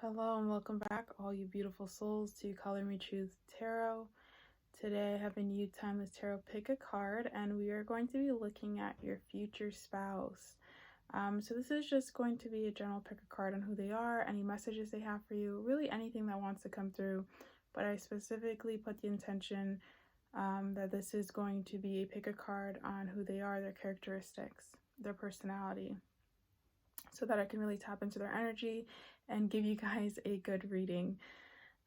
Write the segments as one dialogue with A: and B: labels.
A: Hello and welcome back, all you beautiful souls, to ColorMeTruth Tarot. Today I have a new Timeless Tarot pick a card, and we are going to be looking at your future spouse. So this is just going to be a general pick a card on who they are, any messages they have for you, really anything that wants to come through. But I specifically put the intention that this is going to be a pick a card on who they are, their characteristics, their personality, so that I can really tap into their energy and give you guys a good reading.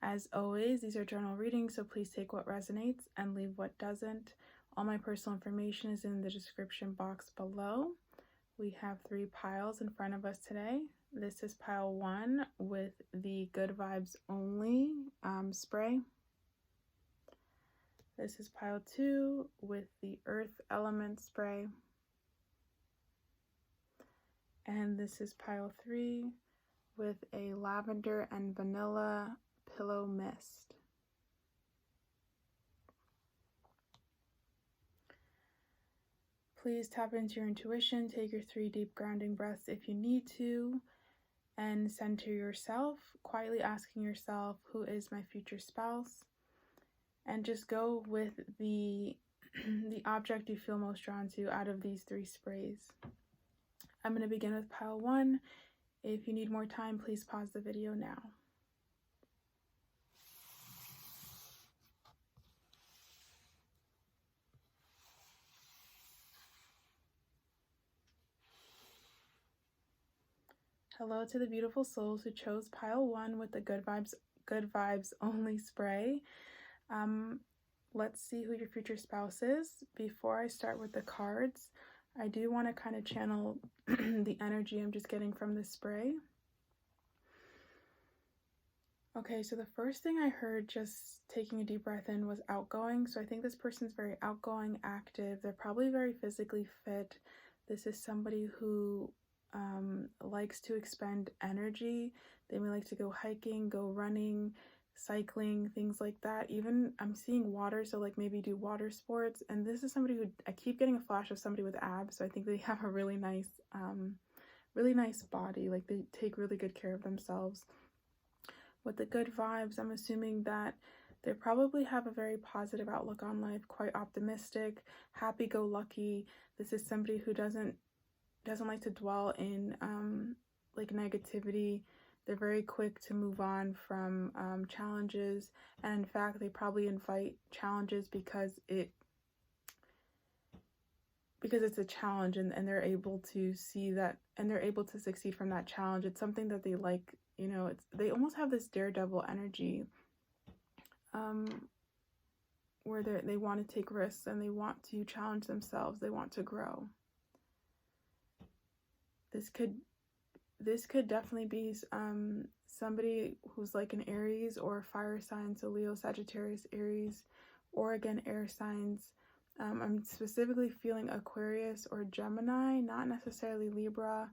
A: As always, these are journal readings, so please take what resonates and leave what doesn't. All my personal information is in the description box below. We have 3 piles in front of us today. This is pile 1 with the Good Vibes Only spray. This is pile 2 with the Earth Element spray. And this is pile 3 with a lavender and vanilla pillow mist. Please tap into your intuition, take your 3 deep grounding breaths if you need to, and center yourself, quietly asking yourself, who is my future spouse? And just go with the object you feel most drawn to out of these 3 sprays. I'm going to begin with pile 1. If you need more time, please pause the video now. Hello to the beautiful souls who chose pile 1 with the Good Vibes Only spray. Let's see who your future spouse is. Before I start with the cards, I do want to kind of channel the energy I'm just getting from this spray. Okay, so the first thing I heard just taking a deep breath in was outgoing. So I think this person's very outgoing, active. They're probably very physically fit. This is somebody who likes to expend energy. They may like to go hiking, go running, cycling, things like that. Even I'm seeing water, so like maybe do water sports. And this is somebody who, I keep getting a flash of somebody with abs, so I think they have a really nice body. Like they take really good care of themselves. With the good vibes, I'm assuming that they probably have a very positive outlook on life, quite optimistic, happy-go-lucky. This is somebody who doesn't like to dwell in like negativity. They're very quick to move on from challenges, and in fact they probably invite challenges because it's a challenge, and they're able to see that, and they're able to succeed from that challenge. It's something that they like, you know. They almost have this daredevil energy where they want to take risks and they want to challenge themselves. They want to grow. This could definitely be somebody who's like an Aries or fire sign, so Leo, Sagittarius, Aries, or again air signs. I'm specifically feeling Aquarius or Gemini, not necessarily Libra.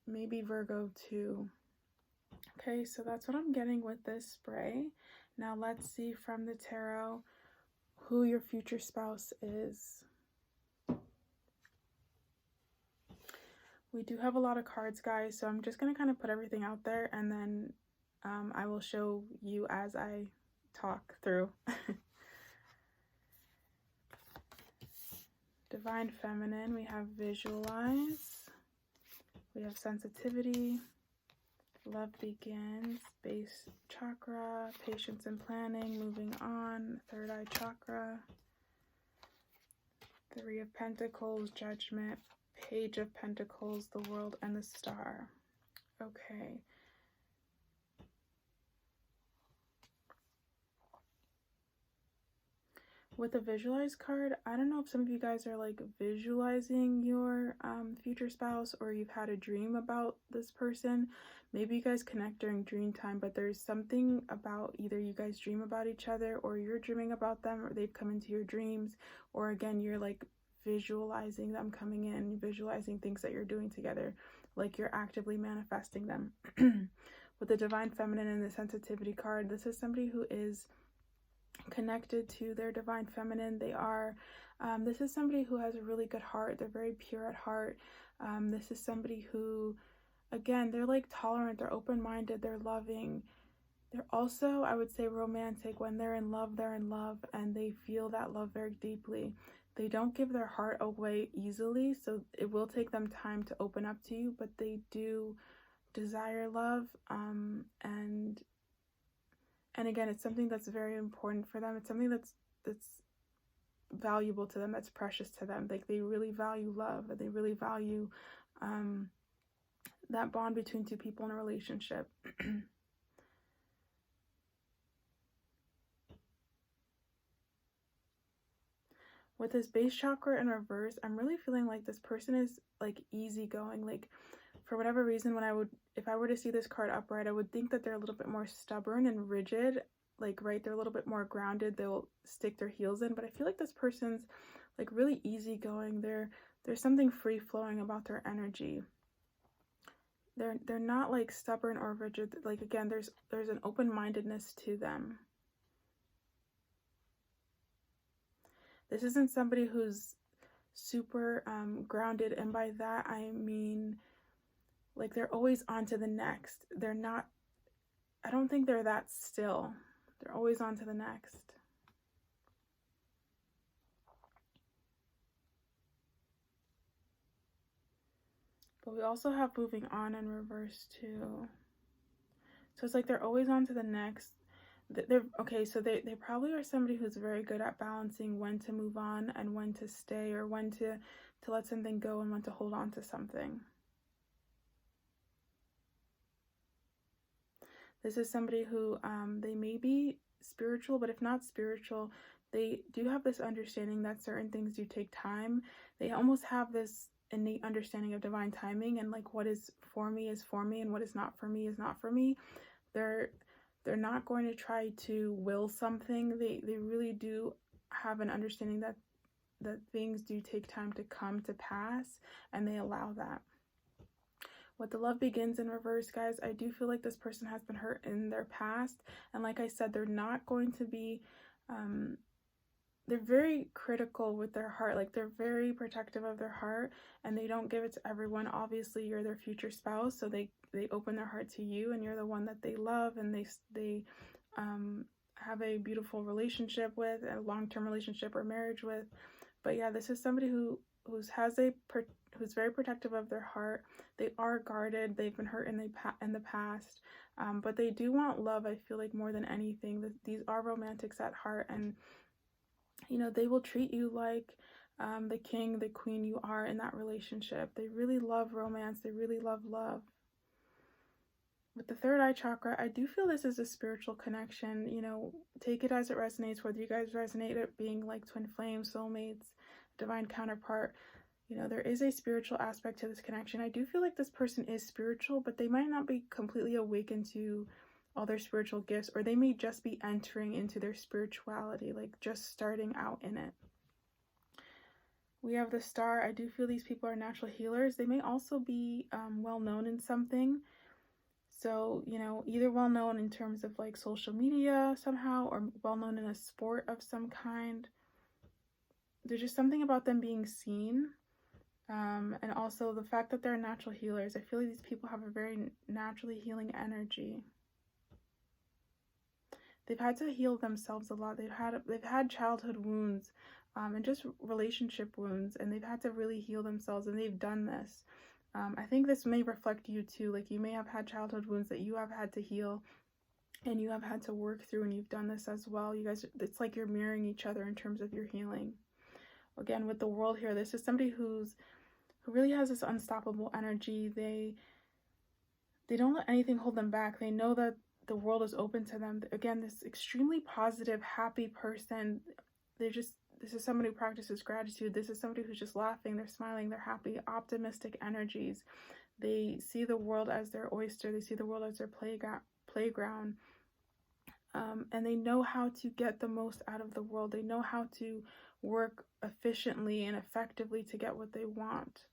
A: Maybe Virgo too. Okay, so that's what I'm getting with this spray. Now let's see from the tarot who your future spouse is. We do have a lot of cards, guys, so I'm just going to kind of put everything out there, and then I will show you as I talk through. Divine Feminine, we have Visualize, we have Sensitivity, Love Begins, Base Chakra, Patience and Planning, Moving On, Third Eye Chakra, 3 of Pentacles, Judgment, Page of Pentacles, the World, and the Star. Okay. With the Visualize card, I don't know if some of you guys are like visualizing your future spouse, or you've had a dream about this person. Maybe you guys connect during dream time, but there's something about either you guys dream about each other, or you're dreaming about them, or they've come into your dreams, or again, you're like visualizing them coming in, visualizing things that you're doing together, like you're actively manifesting them. With the Divine Feminine and the Sensitivity card, this is somebody who is connected to their Divine Feminine. They are this is somebody who has a really good heart. They're very pure at heart. This is somebody who again, they're like tolerant, they're open-minded, they're loving. They're also, I would say, romantic. When they're in love, and they feel that love very deeply. They don't give their heart away easily, so it will take them time to open up to you, but they do desire love, and again, it's something that's very important for them. It's something that's valuable to them, that's precious to them. Like, they really value love, and they really value that bond between two people in a relationship. With this base chakra in reverse, I'm really feeling like this person is like easygoing. Like, for whatever reason, if I were to see this card upright, I would think that they're a little bit more stubborn and rigid. Like, right, they're a little bit more grounded. They'll stick their heels in. But I feel like this person's like really easygoing. There's something free flowing about their energy. They're not like stubborn or rigid. Like, again, there's an open-mindedness to them. This isn't somebody who's super grounded, and by that I mean like they're always on to the next. They're not, I don't think they're that still. They're always on to the next. But we also have moving on in reverse too. So it's like they're always on to the next. They're okay, so they probably are somebody who's very good at balancing when to move on and when to stay, or when to let something go and when to hold on to something. This is somebody who they may be spiritual, but if not spiritual, they do have this understanding that certain things do take time. They almost have this innate understanding of divine timing, and like what is for me, and what is not for me is not for me. They're not going to try to will something. They really do have an understanding that things do take time to come to pass, and they allow that. With the love begins in reverse, guys, I do feel like this person has been hurt in their past. And like I said, they're not going to be, they're very critical with their heart. Like, they're very protective of their heart, and they don't give it to everyone. Obviously, you're their future spouse, so they open their heart to you, and you're the one that they love, and they have a beautiful relationship with, a long-term relationship or marriage with. But yeah, this is somebody who's very protective of their heart. They are guarded. They've been hurt in the past, but they do want love. I feel like more than anything, these are romantics at heart, and you know, they will treat you like the king, the queen you are in that relationship. They really love romance. They really love love. With the third eye chakra, I do feel this is a spiritual connection. You know, take it as it resonates, whether you guys resonate it being like twin flames, soulmates, divine counterpart. You know, there is a spiritual aspect to this connection. I do feel like this person is spiritual, but they might not be completely awakened to all their spiritual gifts, or they may just be entering into their spirituality, like just starting out in it. We have the star. I do feel these people are natural healers. They may also be well known in something. So, you know, either well known in terms of like social media somehow, or well known in a sport of some kind. There's just something about them being seen. And also the fact that they're natural healers. I feel like these people have a very naturally healing energy. They've had to heal themselves a lot. They've had childhood wounds, and just relationship wounds, and they've had to really heal themselves, and they've done this. I think this may reflect you too. Like, you may have had childhood wounds that you have had to heal, and you have had to work through, and you've done this as well. You guys, it's like you're mirroring each other in terms of your healing. Again, with the world here, this is somebody who really has this unstoppable energy. They don't let anything hold them back. They know that the world is open to them. Again, this extremely positive, happy person. This is somebody who practices gratitude. This is somebody who's just laughing, they're smiling, they're happy, optimistic energies. They see the world as their oyster. They see the world as their playground. And they know how to get the most out of the world. They know how to work efficiently and effectively to get what they want.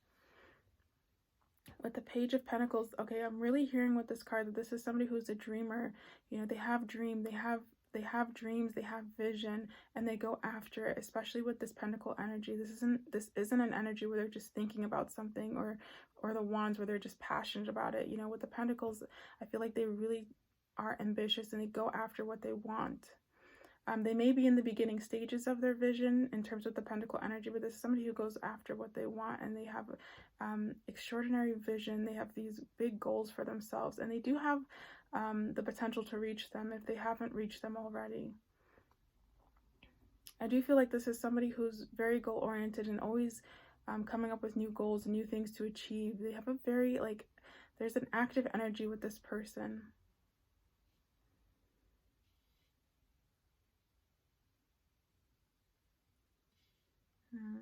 A: With the Page of Pentacles, okay, I'm really hearing with this card that this is somebody who's a dreamer. You know, they have dreams, they have dreams, they have vision, and they go after it, especially with this pentacle energy. This isn't an energy where they're just thinking about something or or the Wands, where they're just passionate about it. You know, with the Pentacles, I feel like they really are ambitious and they go after what they want. They may be in the beginning stages of their vision in terms of the Pentacle energy, but this is somebody who goes after what they want, and they have extraordinary vision. They have these big goals for themselves, and they do have the potential to reach them if they haven't reached them already. I do feel like this is somebody who's very goal-oriented and always coming up with new goals and new things to achieve. They have a very, like, there's an active energy with this person.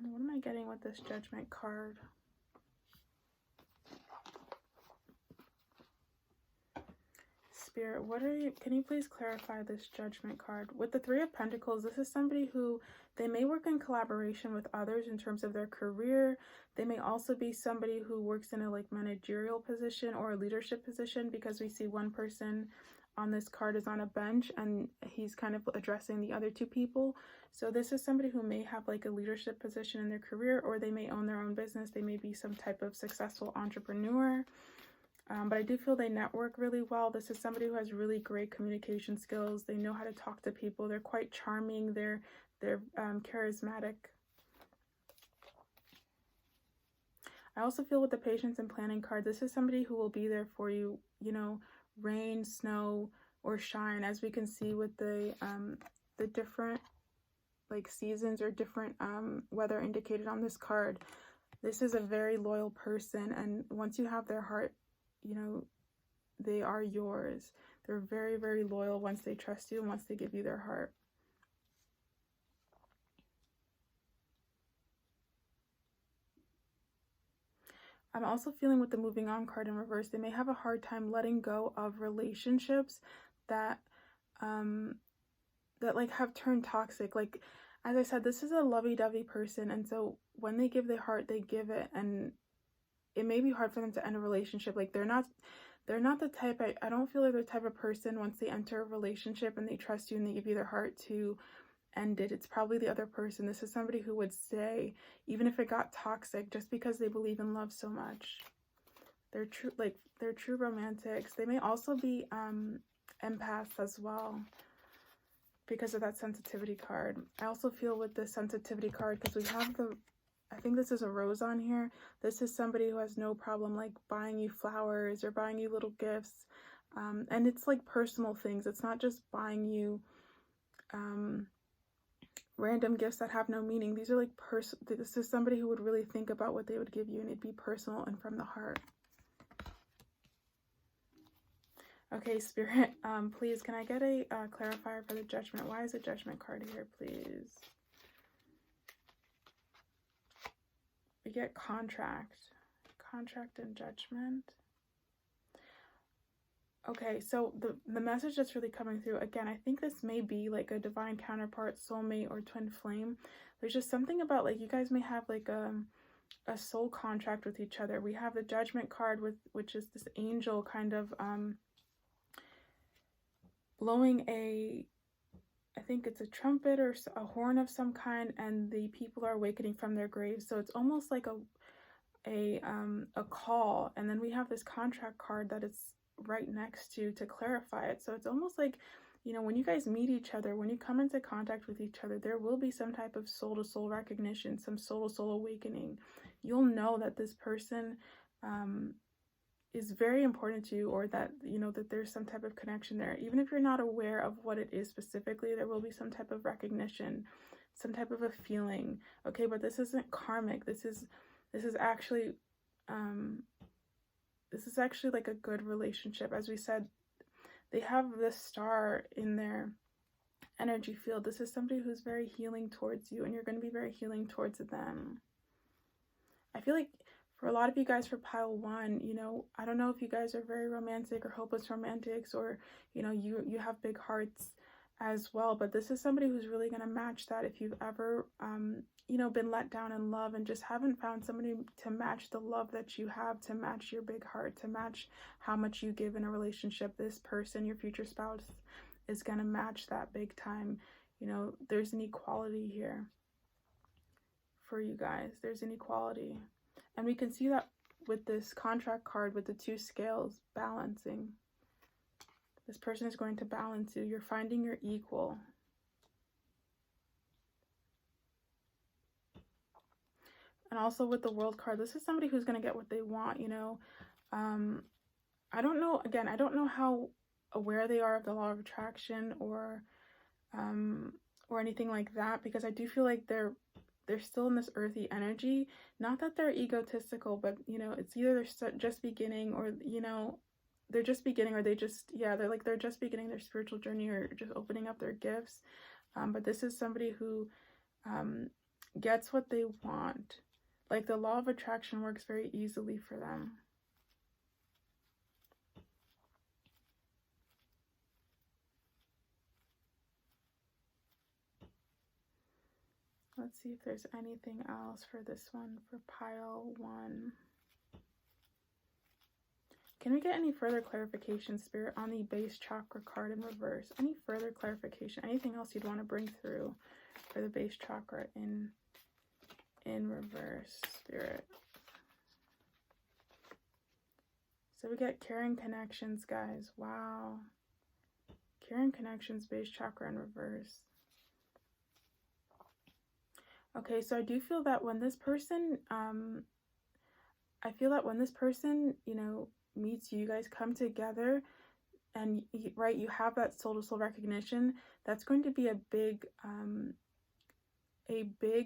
A: What am I getting with this Judgment card? Spirit, can you please clarify this Judgment card? With the Three of Pentacles, this is somebody who, they may work in collaboration with others in terms of their career. They may also be somebody who works in a like managerial position or a leadership position, because we see one person on this card is on a bench and he's kind of addressing the other two people. So this is somebody who may have like a leadership position in their career, or they may own their own business. They may be some type of successful entrepreneur. But I do feel they network really well. This is somebody who has really great communication skills. They know how to talk to people. They're quite charming. They're charismatic. I also feel with the Patience and Planning card, this is somebody who will be there for you, you know, rain, snow, or shine, as we can see with the different like seasons or different weather indicated on this card. This is a very loyal person, and once you have their heart, you know, they are yours. They're very, very loyal once they trust you and once they give you their heart. I'm also feeling with the Moving On card in reverse, they may have a hard time letting go of relationships that that like have turned toxic. Like, as I said, this is a lovey-dovey person, and so when they give their heart, they give it, and it may be hard for them to end a relationship. Like, they're not the type, I don't feel like they're the type of person, once they enter a relationship and they trust you and they give you their heart, to end it. It's probably the other person. This is somebody who would stay even if it got toxic, just because they believe in love so much. They're true romantics. They may also be empaths as well, because of that sensitivity card. I also feel with the sensitivity card, because we have I think this is a rose on here. This is somebody who has no problem like buying you flowers or buying you little gifts. And it's like personal things. It's not just buying you random gifts that have no meaning. These are like this is somebody who would really think about what they would give you, and it'd be personal and from the heart. Okay, Spirit, please, can I get a clarifier for the Judgment? Why is the Judgment card here, please? We get contract and Judgment. Okay, so the message that's really coming through, again, I think this may be like a divine counterpart, soulmate, or twin flame. There's just something about like you guys may have like a soul contract with each other. We have the Judgment card, which is this angel kind of blowing I think it's a trumpet or a horn of some kind, and the people are awakening from their graves. So it's almost like a call. And then we have this contract card that is right next to clarify it. So it's almost like, you know, when you guys meet each other, when you come into contact with each other, there will be some type of soul-to-soul recognition, some soul-to-soul awakening. You'll know that this person is very important to you, or that, you know, that there's some type of connection there. Even if you're not aware of what it is specifically, there will be some type of recognition, some type of a feeling. Okay, but this isn't karmic. This is actually like a good relationship. As we said, they have this star in their energy field. This is somebody who's very healing towards you, and you're going to be very healing towards them. I feel like for a lot of you guys, for pile 1, you know, I don't know if you guys are very romantic or hopeless romantics, or, you know, you have big hearts as well, but this is somebody who's really going to match that. If you've ever, you know, been let down in love and just haven't found somebody to match the love that you have, to match your big heart, to match how much you give in a relationship, this person, your future spouse, is going to match that big time. You know, there's an equality here for you guys. There's an equality. And we can see that this contract card with the 2 scales, balancing. This person is going to balance you. You're finding your equal. And also with the World card, this is somebody who's going to get what they want, you know. I don't know, again, I don't know how aware they are of the law of attraction or anything like that, because I do feel like they're still in this earthy energy. Not that they're egotistical, but, you know, it's either they're just beginning, or, you know, they're just beginning, or they're just beginning their spiritual journey, or just opening up their gifts. But this is somebody who gets what they want. Like, the law of attraction works very easily for them. Let's see if there's anything else for this one, for pile 1. Can we get any further clarification, Spirit, on the base chakra card in reverse? Any further clarification? Anything else you'd want to bring through for the base chakra in reverse, Spirit? So we get caring connections, guys. Wow. Caring connections, base chakra in reverse. Okay, so I do feel that when this person, you know, meets you, you guys come together, and right, you have that soul-to-soul recognition. That's going to be a big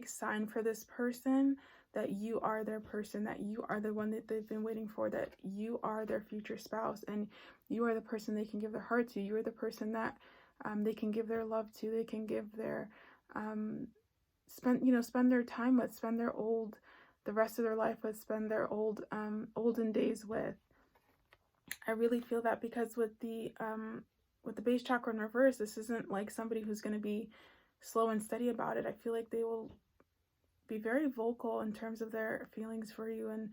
A: sign for this person that you are their person, that you are the one that they've been waiting for, that you are their future spouse, and you are the person they can give their heart to. You are the person that they can give their love to. They can give their spend their time with, spend the rest of their life with, spend their olden days with. I really feel that, because with the base chakra in reverse, this isn't like somebody who's going to be slow and steady about it. I feel like they will be very vocal in terms of their feelings for you, and,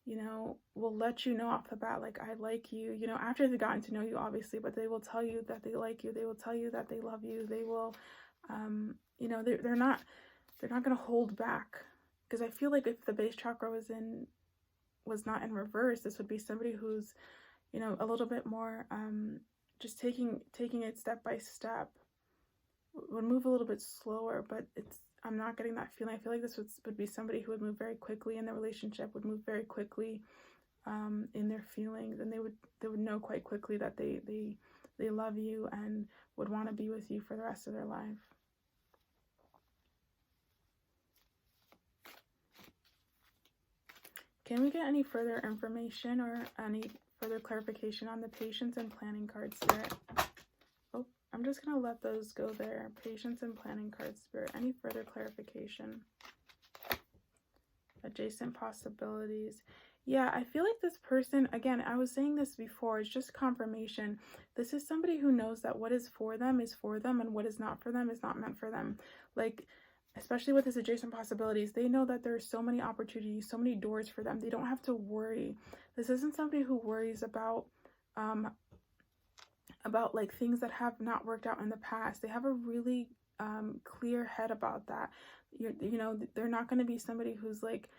A: you know, will let you know off the bat, like, I like you, you know, after they've gotten to know you, obviously, but they will tell you that they like you. They will tell you that they love you. They will, you know, they're not going to hold back, because I feel like if the base chakra was not in reverse, this would be somebody who's, you know, a little bit more just taking it step by step, would move a little bit slower, but I'm not getting that feeling. I feel like this would be somebody who would move very quickly in the relationship, would move very quickly in their feelings, and they would know quite quickly that they love you and would want to be with you for the rest of their life. Can we get any further information or any further clarification on the patience and planning card, Spirit? Oh, I'm just going to let those go there. Patience and planning card, Spirit. Any further clarification? Adjacent possibilities. Yeah, I feel like this person, again, I was saying this before, it's just confirmation. This is somebody who knows that what is for them, and what is not for them is not meant for them. Like, especially with this adjacent possibilities, they know that there are so many opportunities, so many doors for them. They don't have to worry. This isn't somebody who worries about like things that have not worked out in the past. They have a really clear head about that. You know, they're not going to be somebody who's like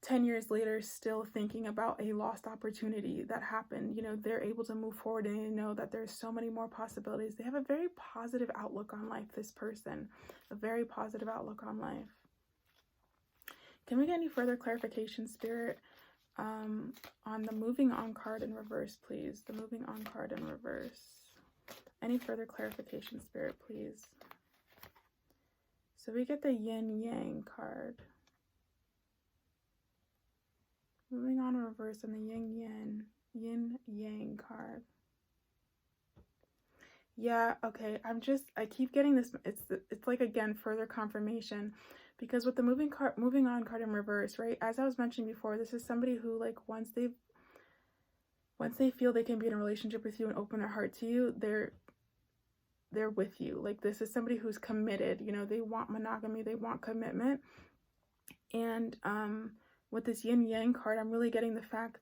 A: 10 years later still thinking about a lost opportunity that happened. You know, they're able to move forward, and they know that there's so many more possibilities. They have a very positive outlook on life, this person. A very positive outlook on life. Can we get any further clarification, Spirit, on the moving on card in reverse, please? The moving on card in reverse. Any further clarification, Spirit, please? So we get the yin yang card. Moving on in reverse, and the yin yang card. Yeah, okay, I keep getting this, it's like, again, further confirmation, because with the moving on card in reverse, right, as I was mentioning before, this is somebody who, like, once they feel they can be in a relationship with you and open their heart to you, they're with you. Like, this is somebody who's committed. You know, they want monogamy, they want commitment. And with this yin yang card, I'm really getting the fact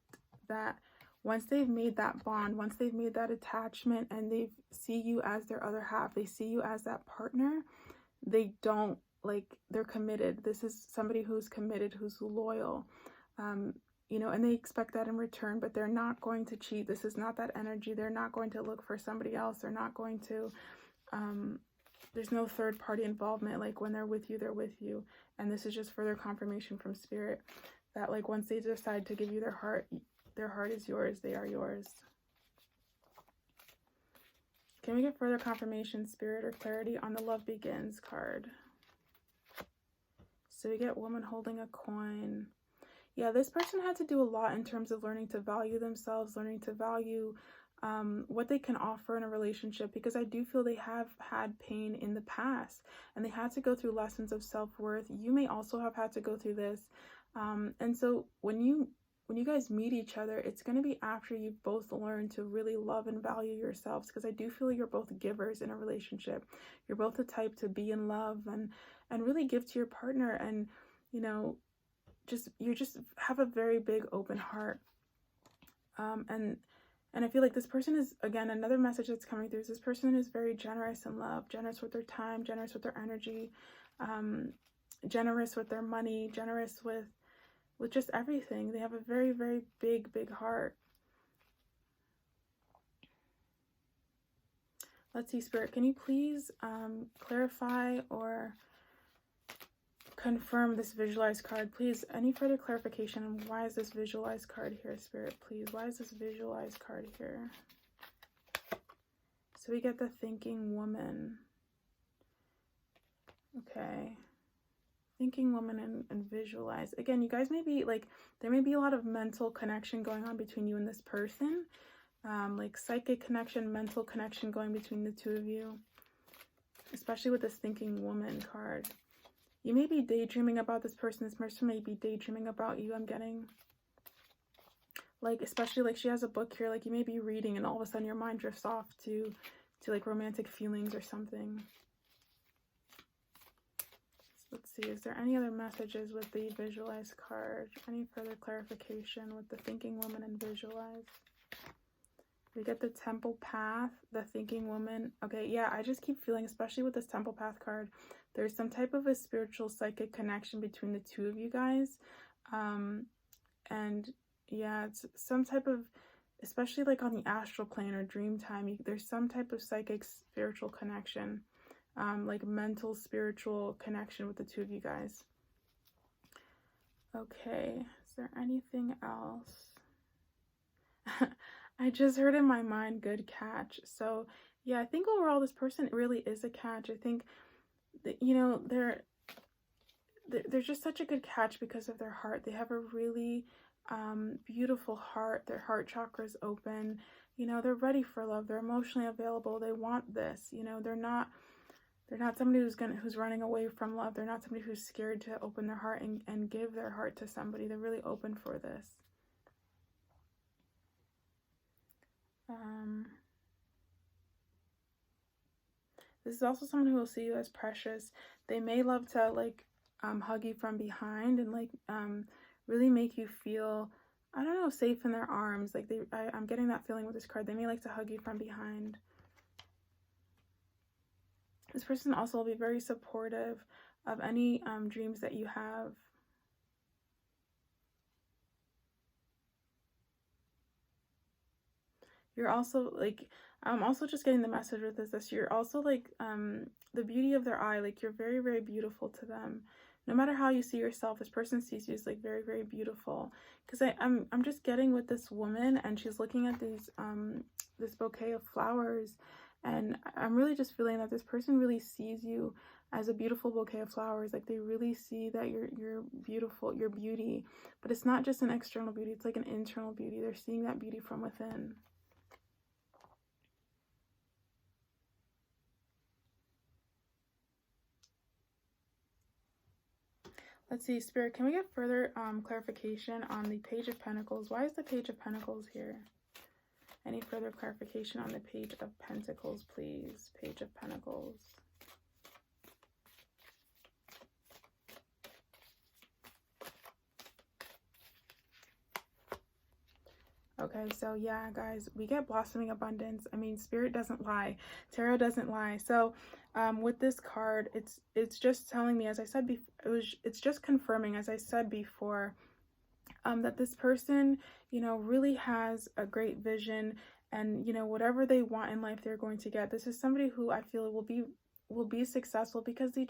A: that once they've made that bond, once they've made that attachment, and they see you as their other half, they see you as that partner, they don't, like, they're committed. This is somebody who's committed, who's loyal. you know, and they expect that in return, but they're not going to cheat. This is not that energy. They're not going to look for somebody else. They're not going to, there's no third party involvement. Like when they're with you, they're with you. And this is just further confirmation from Spirit that like once they decide to give you their heart is yours. They are yours. Can we get further confirmation, Spirit, or clarity on the Love Begins card? So we get woman holding a coin. Yeah, this person had to do a lot in terms of learning to value themselves, learning to value what they can offer in a relationship, because I do feel they have had pain in the past and they had to go through lessons of self-worth. You may also have had to go through this. And so when you guys meet each other, it's going to be after you've both learned to really love and value yourselves, because I do feel you're both givers in a relationship. You're both the type to be in love and really give to your partner, and you know, you just have a very big open heart. And I feel like this person is, again, another message that's coming through is this person is very generous in love, generous with their time, generous with their energy, generous with their money, generous with just everything. They have a very, very big heart. Let's see, Spirit, can you please clarify or confirm this visualized card, please? Any further clarification on why is this visualized card here, Spirit, please? Why is this visualized card here? So we get the thinking woman. Okay. Thinking woman and visualize. Again, you guys may be like, there may be a lot of mental connection going on between you and this person. Like psychic connection, mental connection going between the two of you. Especially with this thinking woman card. You may be daydreaming about this person. This person may be daydreaming about you, I'm getting. Like, especially like she has a book here. Like you may be reading and all of a sudden your mind drifts off to like romantic feelings or something. So let's see. Is there any other messages with the visualized card? Any further clarification with the thinking woman and visualize? We get the temple path, the thinking woman. Okay, yeah, I just keep feeling, especially with this temple path card, there's some type of a spiritual psychic connection between the two of you guys. And yeah, it's some type of, especially like on the astral plane or dream time, there's some type of psychic spiritual connection, like mental spiritual connection with the two of you guys. Okay, is there anything else? I just heard in my mind, good catch. So yeah, I think overall this person really is a catch. I think that, you know, they're just such a good catch because of their heart. They have a really beautiful heart. Their heart chakra is open. You know, they're ready for love. They're emotionally available. They want this. You know, they're not somebody who's running away from love. They're not somebody who's scared to open their heart and give their heart to somebody. They're really open for this. This is also someone who will see you as precious. They may love to like hug you from behind and like really make you feel, I don't know, safe in their arms. Like I'm getting that feeling with this card. They may like to hug you from behind. This person also will be very supportive of any dreams that you have. You're also like, I'm also just getting the message with this. You're also like the beauty of their eye. Like you're very, very beautiful to them. No matter how you see yourself, this person sees you as like very, very beautiful. Because I'm just getting with this woman, and she's looking at these this bouquet of flowers, and I'm really just feeling that this person really sees you as a beautiful bouquet of flowers. Like they really see that you're beautiful, your beauty. But it's not just an external beauty, it's like an internal beauty. They're seeing that beauty from within. Let's see, Spirit, can we get further clarification on the Page of Pentacles? Why is the Page of Pentacles here? Any further clarification on the Page of Pentacles, please? Page of Pentacles. Okay, so yeah, guys, we get blossoming abundance. I mean, Spirit doesn't lie. Tarot doesn't lie. So with this card, it's just telling me, as I said before, it's just confirming, as I said before, that this person, you know, really has a great vision, and, you know, whatever they want in life, they're going to get. This is somebody who I feel will be successful because they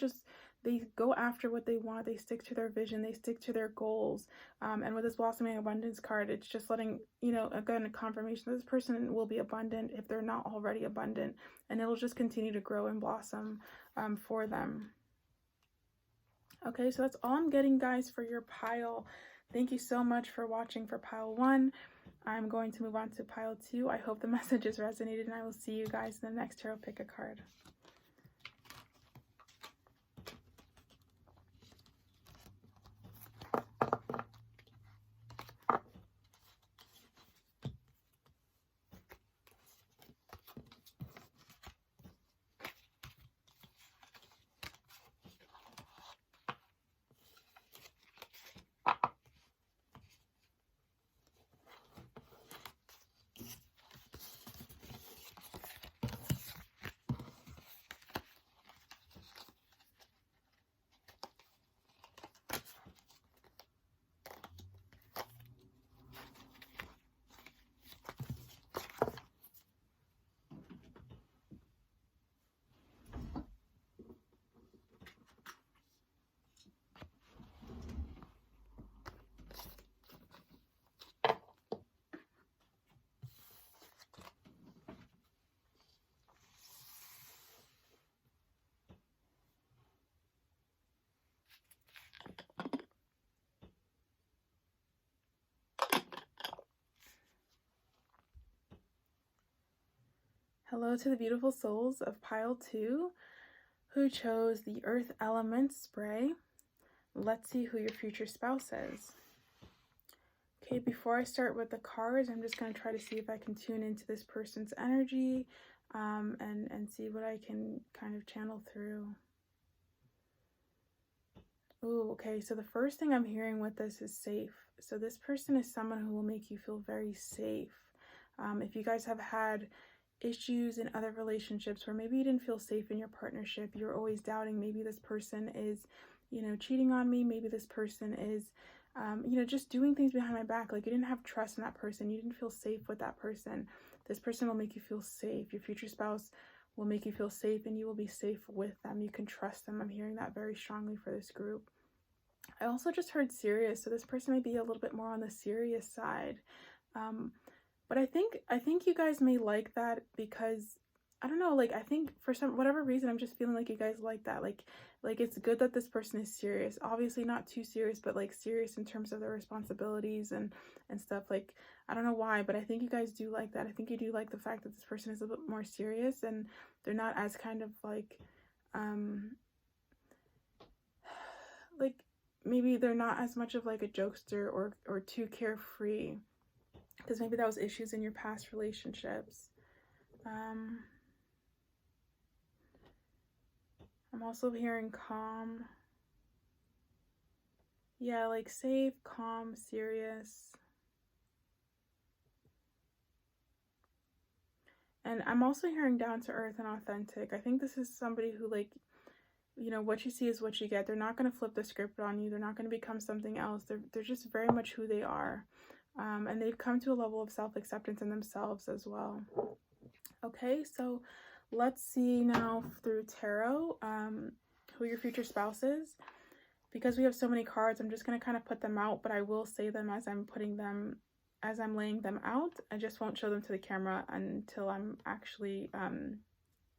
A: go after what they want. They stick to their vision. They stick to their goals. And with this blossoming abundance card, it's just letting, you know, again, a confirmation that this person will be abundant if they're not already abundant, and it'll just continue to grow and blossom for them. Okay, so that's all I'm getting, guys, for your pile. Thank you so much for watching for pile 1. I'm going to move on to pile 2. I hope the messages resonated, and I will see you guys in the next tarot pick a card. Hello to the beautiful souls of pile 2 who chose the Earth Element spray. Let's see who your future spouse is. Okay, before I start with the cards, I'm just going to try to see if I can tune into this person's energy and see what I can kind of channel through. Ooh, okay, so the first thing I'm hearing with this is safe. So this person is someone who will make you feel very safe. If you guys have had issues in other relationships where maybe you didn't feel safe in your partnership, you're always doubting, maybe this person is, you know, cheating on me, maybe this person is, you know, just doing things behind my back, like you didn't have trust in that person, you didn't feel safe with that person. This person will make you feel safe. Your future spouse will make you feel safe, and you will be safe with them. You can trust them. I'm hearing that very strongly for this group. I also just heard serious, so this person may be a little bit more on the serious side. But I think you guys may like that because, I don't know, like I think for whatever reason, I'm just feeling like you guys like that. Like it's good that this person is serious. Obviously not too serious, but like serious in terms of their responsibilities and stuff. Like, I don't know why, but I think you guys do like that. I think you do like the fact that this person is a bit more serious and they're not as kind of like maybe they're not as much of like a jokester or too carefree. Because maybe that was issues in your past relationships. I'm also hearing calm. Yeah, like safe, calm, serious. And I'm also hearing down to earth and authentic. I think this is somebody who, like, you know, what you see is what you get. They're not going to flip the script on you. They're not going to become something else. They're just very much who they are. And they've come to a level of self-acceptance in themselves as well. Okay, so let's see now through tarot who your future spouse is. Because we have so many cards, I'm just going to kind of put them out, but I will say them as I'm laying them out. I just won't show them to the camera until I'm actually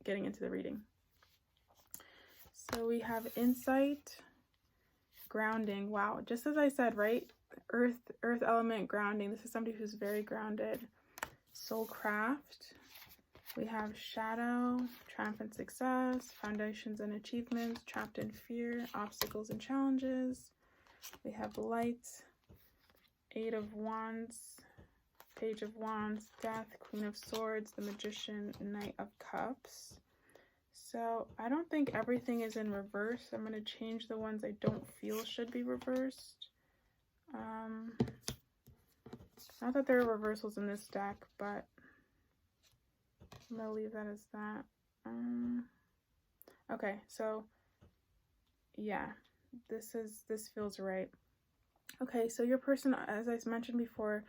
A: getting into the reading. So we have insight, grounding. Wow, just as I said, right? Earth element, grounding. This is somebody who's very grounded. Soulcraft. We have shadow, triumphant success, foundations and achievements, trapped in fear, obstacles and challenges. We have light, 8 of wands, page of wands, death, queen of swords, the magician, knight of cups. So I don't think everything is in reverse. I'm going to change the ones I don't feel should be reversed. Not that there are reversals in this deck, but I'm going to leave that as that. Okay, so yeah, this feels right. Okay, so your person, as I mentioned before,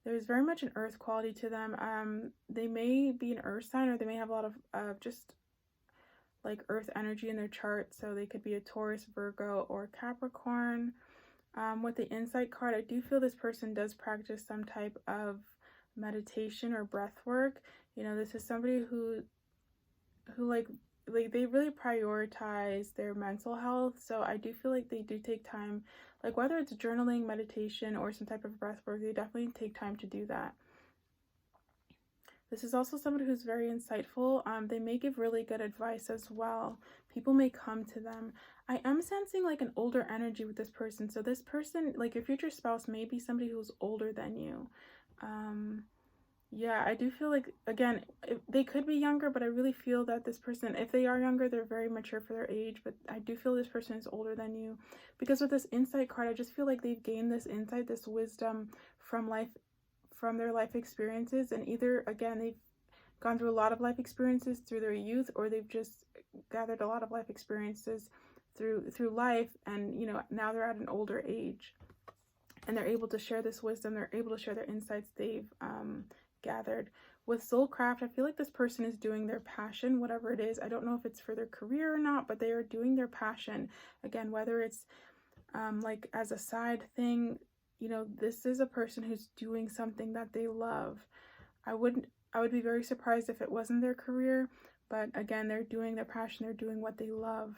A: there's very much an earth quality to them. They may be an earth sign, or they may have a lot of just like earth energy in their chart. So they could be a Taurus, Virgo, or Capricorn. With the insight card, I do feel this person does practice some type of meditation or breath work. You know, this is somebody who like they really prioritize their mental health. So I do feel like they do take time, like whether it's journaling, meditation, or some type of breath work, they definitely take time to do that. This is also somebody who's very insightful. They may give really good advice as well. People may come to them. I am sensing like an older energy with this person. So this person, like your future spouse, may be somebody who's older than you. Yeah, I do feel like, again, they could be younger, but I really feel that this person, if they are younger, they're very mature for their age, but I do feel this person is older than you. Because with this insight card, I just feel like they've gained this insight, this wisdom from life, from their life experiences, and either, again, they've gone through a lot of life experiences through their youth, or they've just gathered a lot of life experiences through life, and, you know, now they're at an older age, and they're able to share this wisdom, they're able to share their insights they've gathered. With Soulcraft, I feel like this person is doing their passion, whatever it is. I don't know if it's for their career or not, but they are doing their passion. Again, whether it's like as a side thing, you know, this is a person who's doing something that they love. I would be very surprised if it wasn't their career, but again, they're doing their passion, they're doing what they love.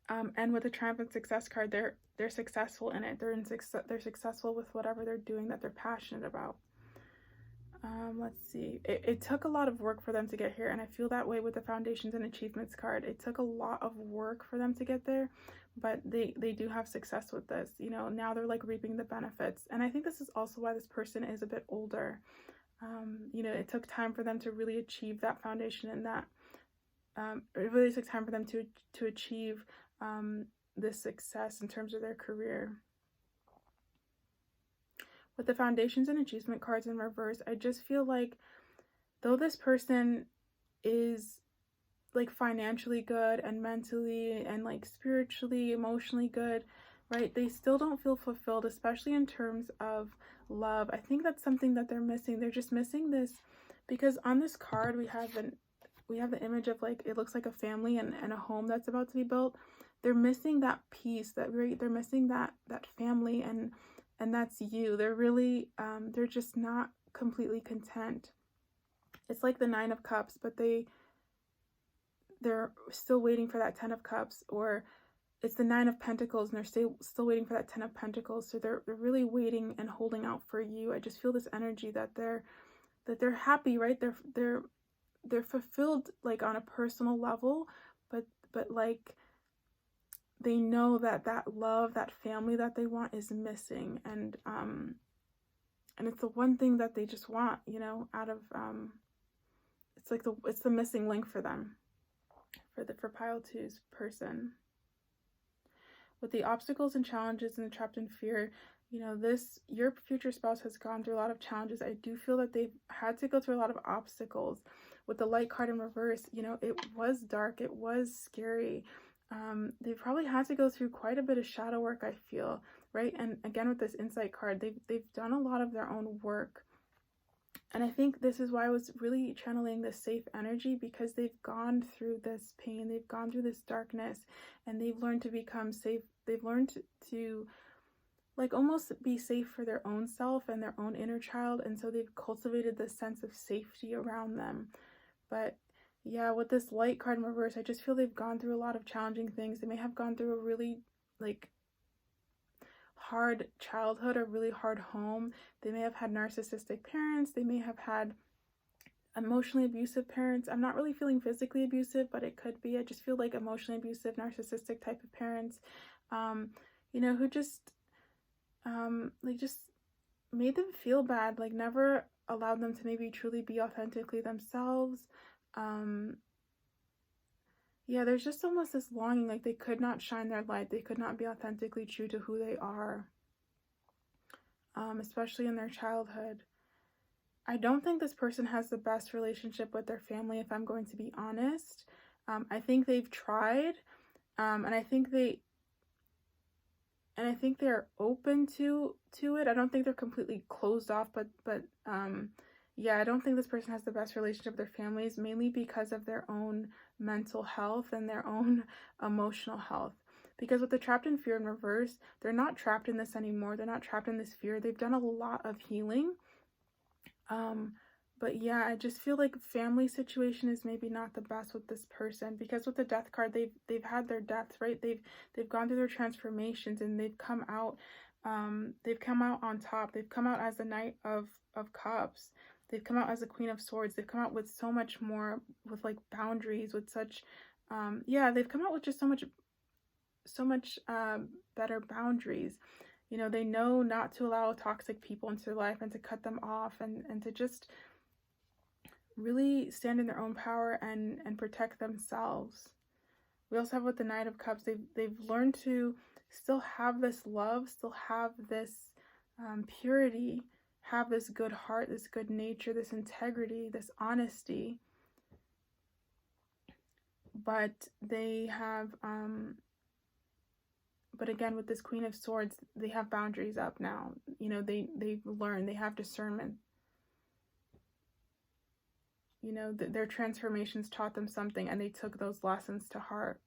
A: And with the Triumph and Success card, they're successful in it. They're successful with whatever they're doing that they're passionate about. Let's see. It took a lot of work for them to get here, and I feel that way with the Foundations and Achievements card. It took a lot of work for them to get there, but they do have success with this. You know, now they're like reaping the benefits. And I think this is also why this person is a bit older. You know, it took time for them to really achieve that foundation, and that it really took time for them to achieve this success in terms of their career. With the Foundations and Achievement cards in reverse, I just feel like though this person is like financially good and mentally and like spiritually, emotionally good, right, they still don't feel fulfilled, especially in terms of love. I think that's something that they're missing. They're just missing this, because on this card we have the image of like, it looks like a family and a home that's about to be built. They're missing that piece, they're missing that family, and that's you. They're really they're just not completely content. It's like the 9 of Cups, but they're still waiting for that 10 of Cups, or it's the 9 of Pentacles and they're still waiting for that 10 of Pentacles. So they're really waiting and holding out for you. I just feel this energy that they're happy, right? They're fulfilled like on a personal level, but like they know that love, that family that they want is missing, and it's the one thing that they just want, you know, out of it's the missing link for them, for pile 2's person. With the obstacles and challenges and the trapped in fear, you know, your future spouse has gone through a lot of challenges. I do feel that they've had to go through a lot of obstacles. With the Light card in reverse, you know, it was dark, it was scary. They probably had to go through quite a bit of shadow work, I feel, right? And again, with this Insight card, they've done a lot of their own work. And I think this is why I was really channeling this safe energy, because they've gone through this pain, they've gone through this darkness, and they've learned to become safe. They've learned to like almost be safe for their own self and their own inner child. And so they've cultivated this sense of safety around them. But yeah, with this Light card in reverse, I just feel they've gone through a lot of challenging things. They may have gone through a really like hard childhood or really hard home. They may have had narcissistic parents. They may have had emotionally abusive parents. I'm not really feeling physically abusive, but it could be. I just feel like emotionally abusive, narcissistic type of parents, you know, who just like just made them feel bad, like never allowed them to maybe truly be authentically themselves. Yeah, there's just almost this longing, like they could not shine their light, they could not be authentically true to who they are, especially in their childhood. I don't think this person has the best relationship with their family, if I'm going to be honest. I think they've tried, and I think and I think they're open to it. I don't think they're completely closed off, but yeah, I don't think this person has the best relationship with their families, mainly because of their own mental health and their own emotional health. Because with the trapped in fear in reverse, they're not trapped in this anymore. They're not trapped in this fear. They've done a lot of healing. But yeah, I just feel like family situation is maybe not the best with this person, because with the death card, they've had their deaths, right? They've gone through their transformations, and they've come out on top. They've come out as the Knight of Cups. They've come out as the Queen of Swords. They've come out with so much more, with like boundaries, with such yeah, they've come out with just so much better boundaries. You know, they know not to allow toxic people into their life and to cut them off, and to just really stand in their own power and protect themselves. We also have with the Knight of Cups, they've learned to still have this love, still have this purity, have this good heart, this good nature, this integrity, this honesty. But they have but again, with this Queen of Swords, they have boundaries up now. You know, they've learned, they have discernment. You know, their transformations taught them something, and they took those lessons to heart.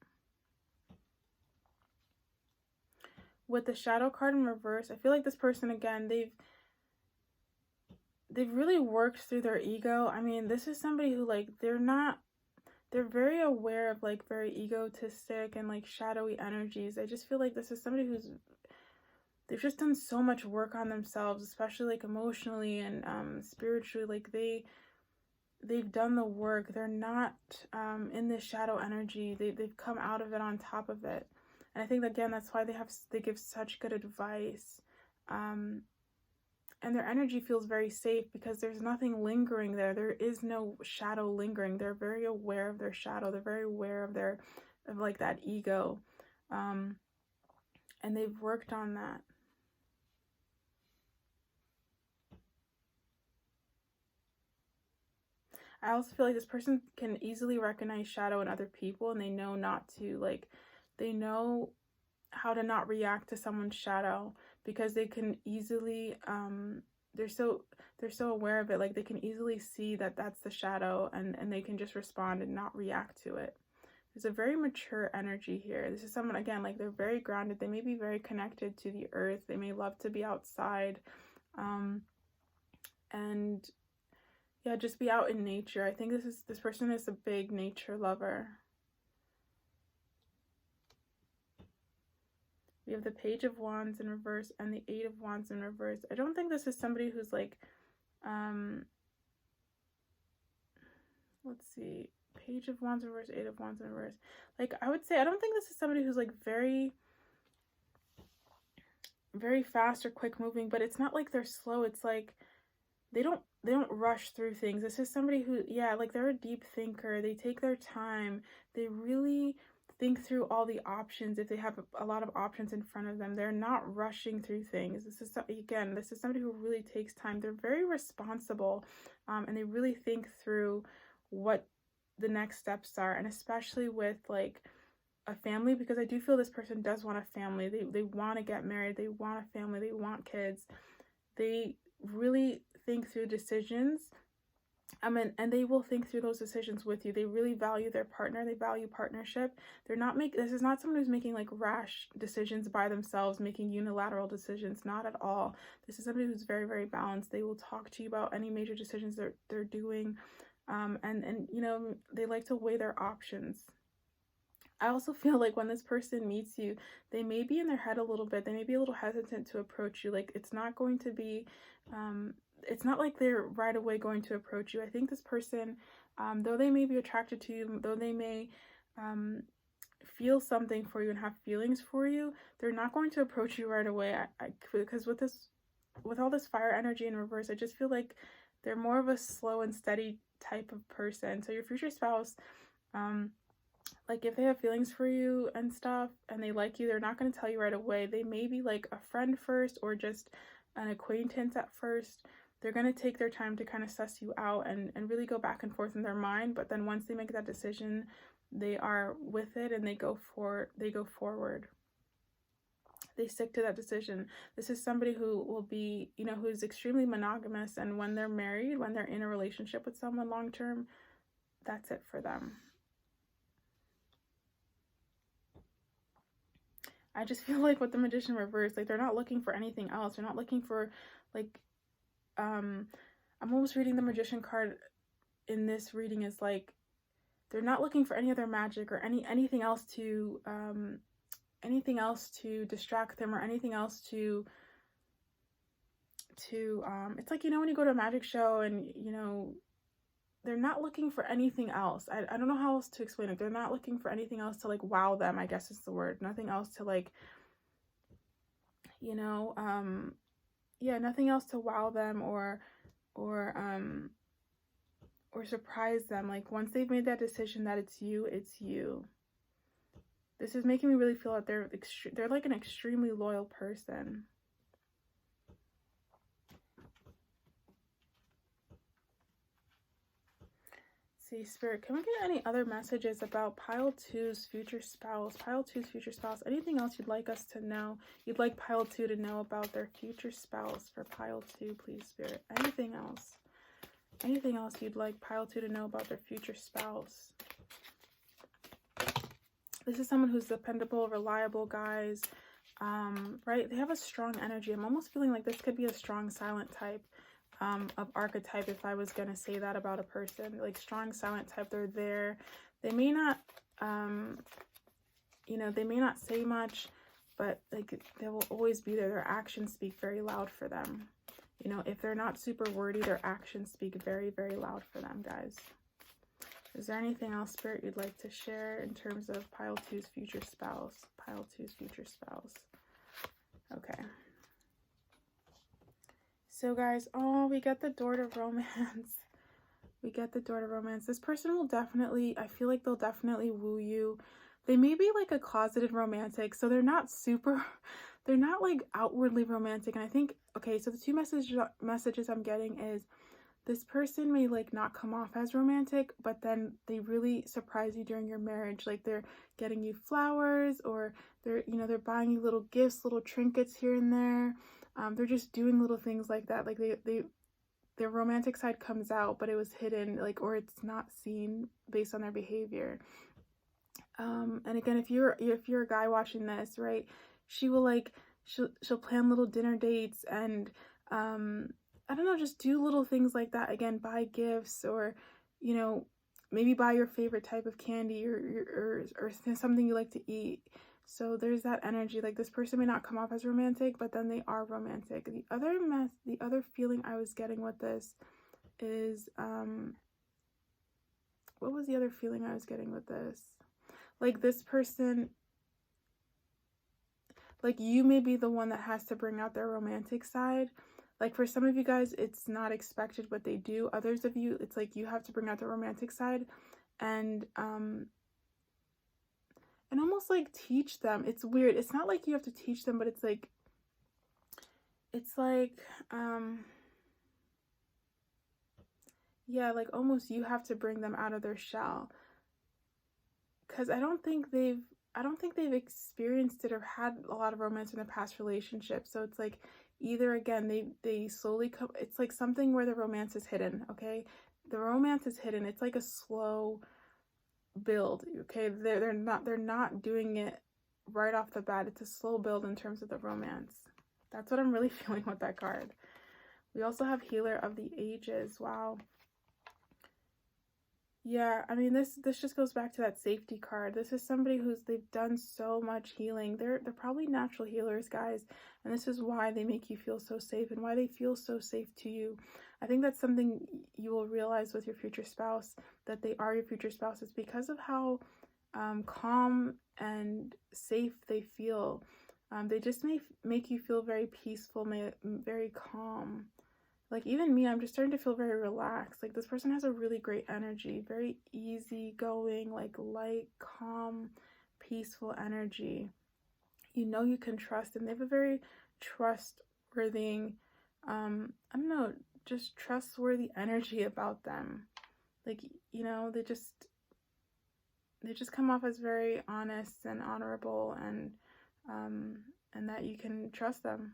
A: With the Shadow card in reverse, I feel like this person, again, they've really worked through their ego. I mean, this is somebody who, like, they're very aware of, like, very egotistic and, like, shadowy energies. I just feel like this is somebody they've just done so much work on themselves, especially, like, emotionally and spiritually. Like, they've done the work. They're not in this shadow energy. They've come out of it on top of it. And I think, again, that's why they give such good advice. And their energy feels very safe, because there's nothing lingering there. There is no shadow lingering. They're very aware of their shadow. They're very aware of like that ego. And they've worked on that. I also feel like this person can easily recognize shadow in other people, and they know not to, like, they know how to not react to someone's shadow, because they can easily they're so aware of it. Like, they can easily see that that's the shadow, and they can just respond and not react to it. There's a very mature energy here. This is someone, again, like, they're very grounded. They may be very connected to the earth. They may love to be outside, and yeah, just be out in nature. I think this person is a big nature lover. We have the Page of Wands in reverse and the Eight of Wands in reverse. I don't think this is somebody who's, like, let's see, Page of Wands in reverse, Eight of Wands in reverse. Like, I would say, I don't think this is somebody who's, like, very, very fast or quick moving, but it's not like they're slow. It's like they don't rush through things. This is somebody who, yeah, like, they're a deep thinker. They take their time. They really think through all the options. If they have a lot of options in front of them, they're not rushing through things. This is somebody who really takes time. They're very responsible, and they really think through what the next steps are, and especially with, like, a family, because I do feel this person does want a family. They want to get married. They want a family. They want kids. They really think through decisions. And they will think through those decisions with you. They really value their partner. They value partnership. This is not someone who's making, like, rash decisions by themselves, making unilateral decisions. Not at all. This is somebody who's very, very balanced. They will talk to you about any major decisions they're doing. And you know, they like to weigh their options. I also feel like when this person meets you, they may be in their head a little bit. They may be a little hesitant to approach you. Like, it's not going to be it's not like they're right away going to approach you. I think this person, though they may be attracted to you, though they may feel something for you and have feelings for you, they're not going to approach you right away. Because with all this fire energy in reverse, I just feel like they're more of a slow and steady type of person. So your future spouse, like, if they have feelings for you and stuff, and they like you, they're not going to tell you right away. They may be, like, a friend first, or just an acquaintance at first. They're going to take their time to kind of suss you out and really go back and forth in their mind. But then once they make that decision, they are with it, and they go forward. they stick to that decision. This is somebody who will be, you know, who's extremely monogamous, and when they're married, when they're in a relationship with someone long term, that's it for them. I just feel like with the Magician reverse, like they're not looking for anything else. They're not looking for, like, I'm almost reading the Magician card in this reading is like, they're not looking for any other magic or anything else to distract them, or anything else to it's like, you know, when you go to a magic show and, you know, they're not looking for anything else. I don't know how else to explain it. They're not looking for anything else to, like, wow them, I guess is the word. Nothing else to, like, you know, yeah, nothing else to wow them or surprise them. Like, once they've made that decision that it's you, it's you. This is making me really feel that they're like an extremely loyal person. See, Spirit, can we get any other messages about Pile 2's future spouse? Pile 2's future spouse. Anything else you'd like us to know? You'd like Pile 2 to know about their future spouse for Pile 2, please, Spirit. Anything else? Anything else you'd like Pile 2 to know about their future spouse? This is someone who's dependable, reliable, guys. Right? They have a strong energy. I'm almost feeling like this could be a strong silent type. Of archetype, if I was gonna say that about a person, like strong silent type. They're there. They may not you know, they may not say much, but like they will always be there. Their actions speak very loud for them. You know, if they're not super wordy, their actions speak very, very loud for them, guys. Is there anything else, Spirit, you'd like to share in terms of Pile 2's future spouse? Pile 2's future spouse. Okay. So, guys, oh, we get the door to romance. We get the door to romance. This person will definitely, I feel like they'll definitely woo you. They may be like a closeted romantic, so they're not like outwardly romantic. And I think, okay, so the two messages I'm getting is this person may like not come off as romantic, but then they really surprise you during your marriage. Like they're getting you flowers, or they're, you know, they're buying you little gifts, little trinkets here and there. They're just doing little things like that. Like their romantic side comes out, but it was hidden, like, or it's not seen based on their behavior. And again, if you're a guy watching this, right, she will like, she'll plan little dinner dates and, I don't know, just do little things like that. Again, buy gifts, or, you know, maybe buy your favorite type of candy, or something you like to eat. So there's that energy. Like, this person may not come off as romantic, but then they are romantic. The other feeling I was getting with this is, what was the other feeling I was getting with this? Like, this person, like, you may be the one that has to bring out their romantic side. Like, for some of you guys, it's not expected, but they do. Others of you, it's like you have to bring out the romantic side and almost like teach them. It's weird. It's not like you have to teach them, but it's like yeah, like almost you have to bring them out of their shell. Because I don't think they've experienced it or had a lot of romance in their past relationships. So it's like, either, again, they slowly come, it's like something where the romance is hidden, okay? The romance is hidden. It's like a slow build, okay? They're not doing it right off the bat. It's a slow build in terms of the romance. That's what I'm really feeling with that card. We also have Healer of the Ages. Wow. Yeah, I mean, this just goes back to that safety card. This is somebody they've done so much healing. They're probably natural healers, guys, and this is why they make you feel so safe and why they feel so safe to you. I think that's something you will realize with your future spouse, that they are your future spouse, is because of how calm and safe they feel. They just make you feel very peaceful, very calm. Like, even me, I'm just starting to feel very relaxed. Like, this person has a really great energy, very easygoing, like light, calm, peaceful energy. You know you can trust them. They have a very trustworthy, I don't know, just trustworthy energy about them. Like, you know, they just come off as very honest and honorable, and and that you can trust them.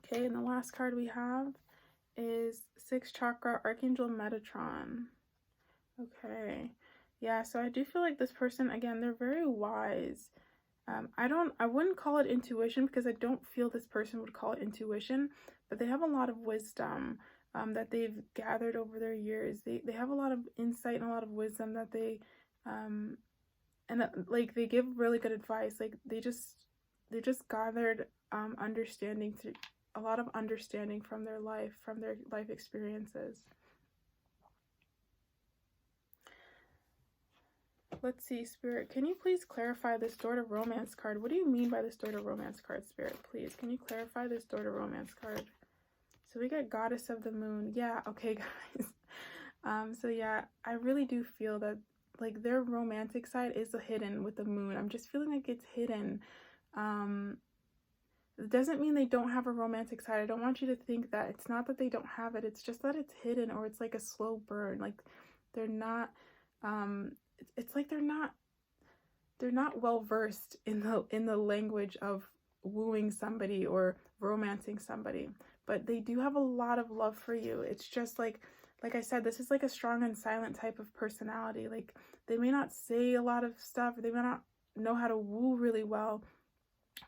A: Okay, and the last card we have is 6th chakra, Archangel Metatron. Okay, yeah, so I do feel like this person, again, they're very wise. I wouldn't call it intuition, because I don't feel this person would call it intuition, but they have a lot of wisdom that they've gathered over their years. They have a lot of insight and a lot of wisdom that they, like, they give really good advice. Like, they just gathered understanding, through a lot of understanding from their life experiences. Let's see, Spirit, can you please clarify this Door to Romance card? What do you mean by this Door to Romance card, Spirit? Please, can you clarify this Door to Romance card? So we get Goddess of the Moon. Yeah, okay, guys. So yeah, I really do feel that, like, their romantic side is hidden with the moon. I'm just feeling like it's hidden. It doesn't mean they don't have a romantic side. I don't want you to think that. It's not that they don't have it. It's just that it's hidden, or it's like a slow burn. Like, they're not, it's like they're not well versed in the language of wooing somebody or romancing somebody, but they do have a lot of love for you. It's just like I said, this is like a strong and silent type of personality. Like, they may not say a lot of stuff, they may not know how to woo really well,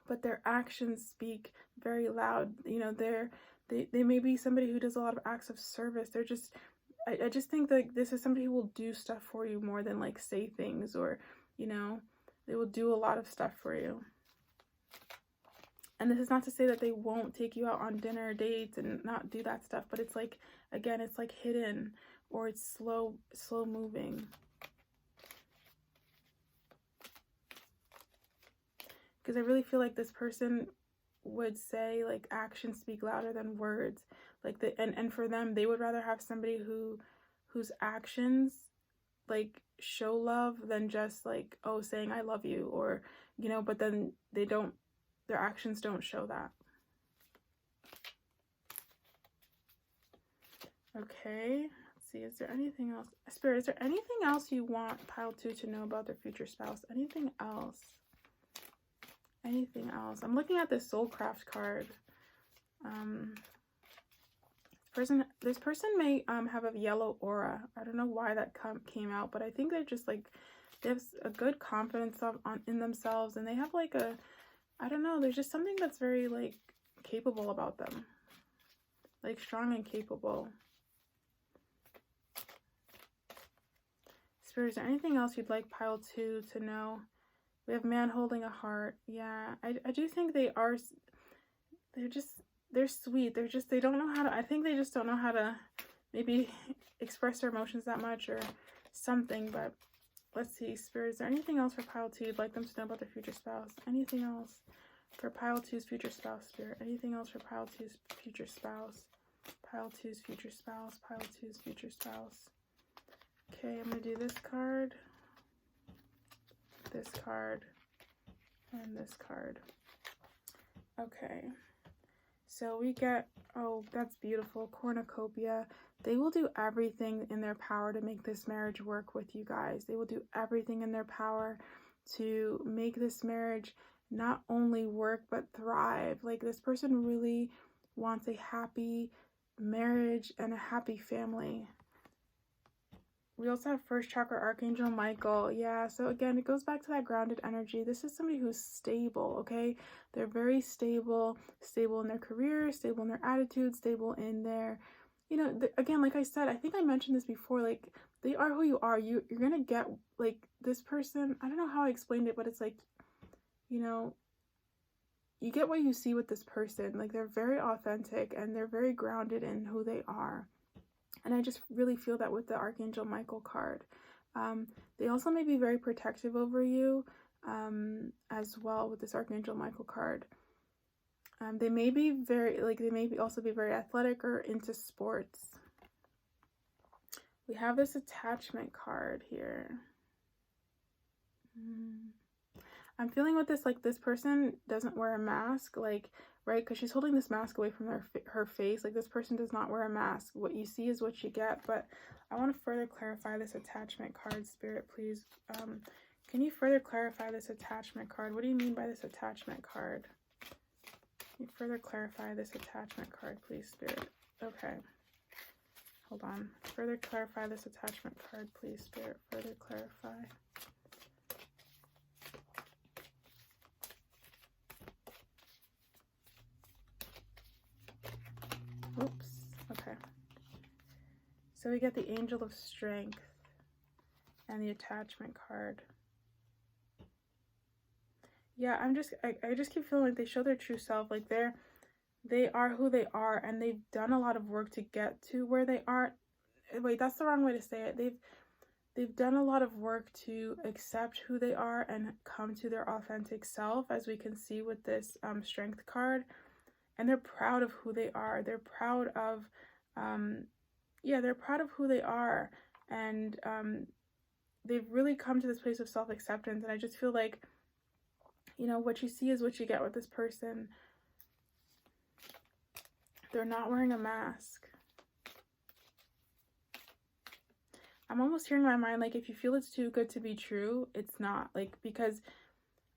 A: but their actions speak very loud. You know, they may be somebody who does a lot of acts of service. They're just, I just think that this is somebody who will do stuff for you more than, like, say things, or, you know, they will do a lot of stuff for you. And this is not to say that they won't take you out on dinner dates and not do that stuff, but it's like, again, it's like hidden, or it's slow moving. Because I really feel like this person would say, like, actions speak louder than words. Like, and for them, they would rather have somebody whose actions, like, show love than just, like, oh, saying I love you, or, you know, but then their actions don't show that. Okay, let's see, is there anything else? Spirit, is there anything else you want pile 2 to know about their future spouse? Anything else? Anything else? I'm looking at this Soulcraft card. This person may have a yellow aura. I don't know why that came out, but I think they're just, like, they have a good confidence in themselves, and they have, like, I don't know, there's just something that's very, like, capable about them. Like, strong and capable. Spirit, is there anything else you'd like pile 2 to know? We have man holding a heart. Yeah, I do think they're sweet. They don't know how to, I think they just don't know how to maybe express their emotions that much or something. But let's see, Spirit, is there anything else for pile 2 you'd like them to know about their future spouse? Anything else for pile 2's future spouse, Spirit? Anything else for pile 2's future spouse? Pile 2's future spouse, pile 2's future spouse. Okay, I'm going to do this card, and this card. Okay, so we get, oh, that's beautiful, cornucopia. They will do everything in their power to make this marriage work with you guys. They will do everything in their power to make this marriage not only work but thrive. Like, this person really wants a happy marriage and a happy family. We also have 1st chakra, Archangel Michael. Yeah, so again, it goes back to that grounded energy. This is somebody who's stable, okay? They're very stable in their career, stable in their attitude, stable in their, you know, again, like I said, I think I mentioned this before, like, they are who you are. You're gonna get, like, this person, I don't know how I explained it, but it's like, you know, you get what you see with this person. Like, they're very authentic and they're very grounded in who they are. And I just really feel that with the Archangel Michael card. They also may be very protective over you as well with this Archangel Michael card. They may be also be very athletic or into sports. We have this attachment card here. I'm feeling with this, like, this person doesn't wear a mask, like, right? Because she's holding this mask away from her face. Like, this person does not wear a mask. What you see is what you get. But I want to further clarify this attachment card, Spirit. Please Can you further clarify this attachment card? What do you mean by this attachment card? Can you further clarify this attachment card, please, Spirit? Okay. Hold on. Further clarify this attachment card, please, Spirit. Further clarify. Oops. Okay. So we get the Angel of Strength and the attachment card. Yeah, I just keep feeling like they show their true self. Like they are who they are, and they've done a lot of work to get to where they are. Wait, that's the wrong way to say it. They've done a lot of work to accept who they are and come to their authentic self, as we can see with this Strength card. And they're proud of who they are. They're proud of, they're proud of who they are. And they've really come to this place of self-acceptance. And I just feel like, you know, what you see is what you get with this person. They're not wearing a mask. I'm almost hearing in my mind, like, if you feel it's too good to be true, it's not. Like, because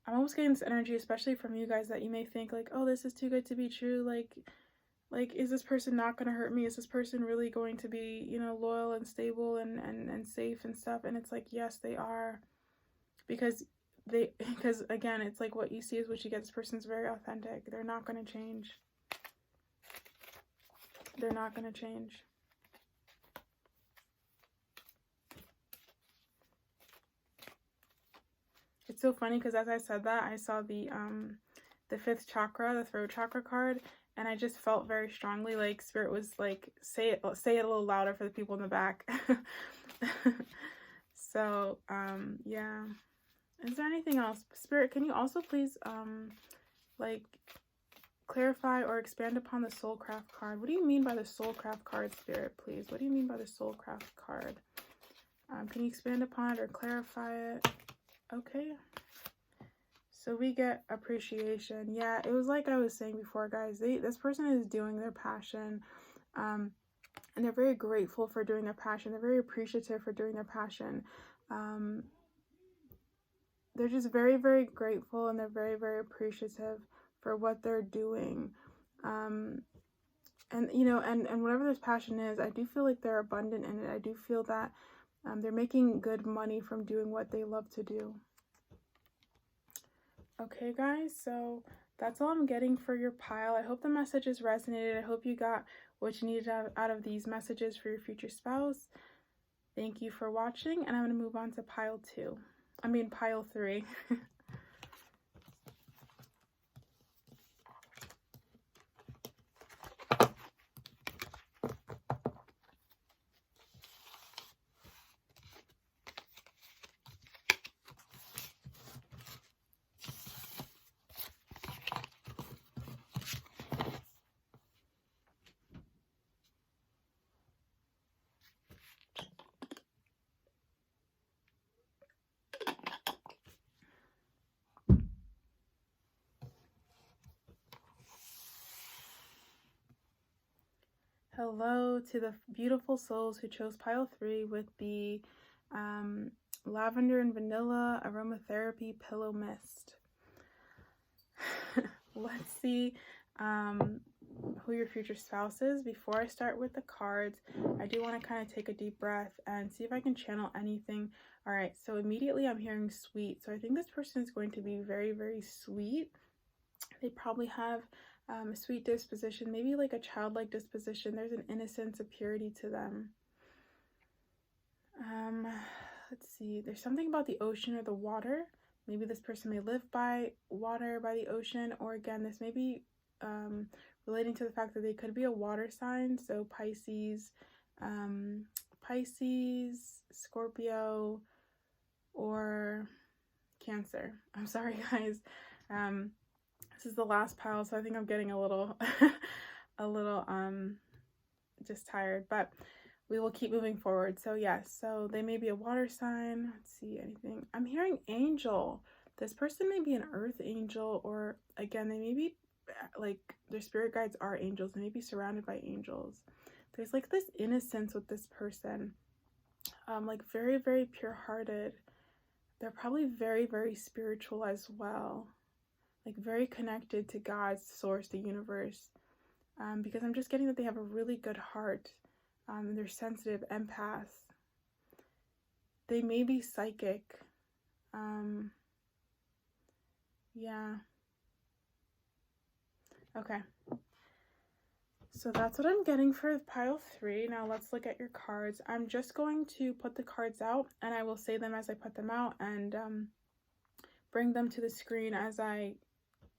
A: I'm almost getting this energy, especially from you guys, that you may think, like, oh, this is too good to be true. Like, is this person not going to hurt me? Is this person really going to be, you know, loyal and stable and safe and stuff? And it's like, yes, they are. Because again, it's like what you see is what you get. This person's very authentic. They're not going to change. They're not going to change. It's so funny because as I said that, I saw the 5th chakra, the throat chakra card, and I just felt very strongly like Spirit was like, say it a little louder for the people in the back. So, yeah. Is there anything else? Spirit, can you also please, like, clarify or expand upon the Soulcraft card? What do you mean by the Soulcraft card, Spirit, please? What do you mean by the Soulcraft card? Can you expand upon it or clarify it? Okay. So we get appreciation. Yeah, it was like I was saying before, guys. This person is doing their passion. And they're very grateful for doing their passion. They're very appreciative for doing their passion. They're just very, very grateful, and they're very, very appreciative for what they're doing. And you know, and whatever this passion is, I do feel like they're abundant in it. I do feel that they're making good money from doing what they love to do. Okay, guys, so that's all I'm getting for your pile. I hope the messages resonated. I hope you got what you needed out of these messages for your future spouse. Thank you for watching, and I'm going to move on to pile 3. Hello to the beautiful souls who chose pile 3 with the lavender and vanilla aromatherapy pillow mist. Let's see who your future spouse is. Before I start with the cards, I do want to kind of take a deep breath and see if I can channel anything. All right, so immediately I'm hearing sweet. So I think this person is going to be very, very sweet. They probably have a sweet disposition, maybe like a childlike disposition. There's an innocence, a purity to them. Let's see. There's something about the ocean or the water. Maybe this person may live by water, by the ocean, or again, this may be relating to the fact that they could be a water sign. So Pisces, Scorpio, or Cancer. I'm sorry, guys. This is the last pile, so I think I'm getting a little, just tired, but we will keep moving forward. So yes, so they may be a water sign. Let's see, anything. I'm hearing angel. This person may be an earth angel, or again, they may be like their spirit guides are angels. They may be surrounded by angels. There's like this innocence with this person, like very, very pure-hearted. they're probably very, very spiritual as well. Like very connected to God's source, the universe. Because I'm just getting that they have a really good heart. They're sensitive, empaths. They may be psychic. Yeah. Okay. So that's what I'm getting for pile 3. Now let's look at your cards. I'm just going to put the cards out, and I will say them as I put them out, and bring them to the screen as I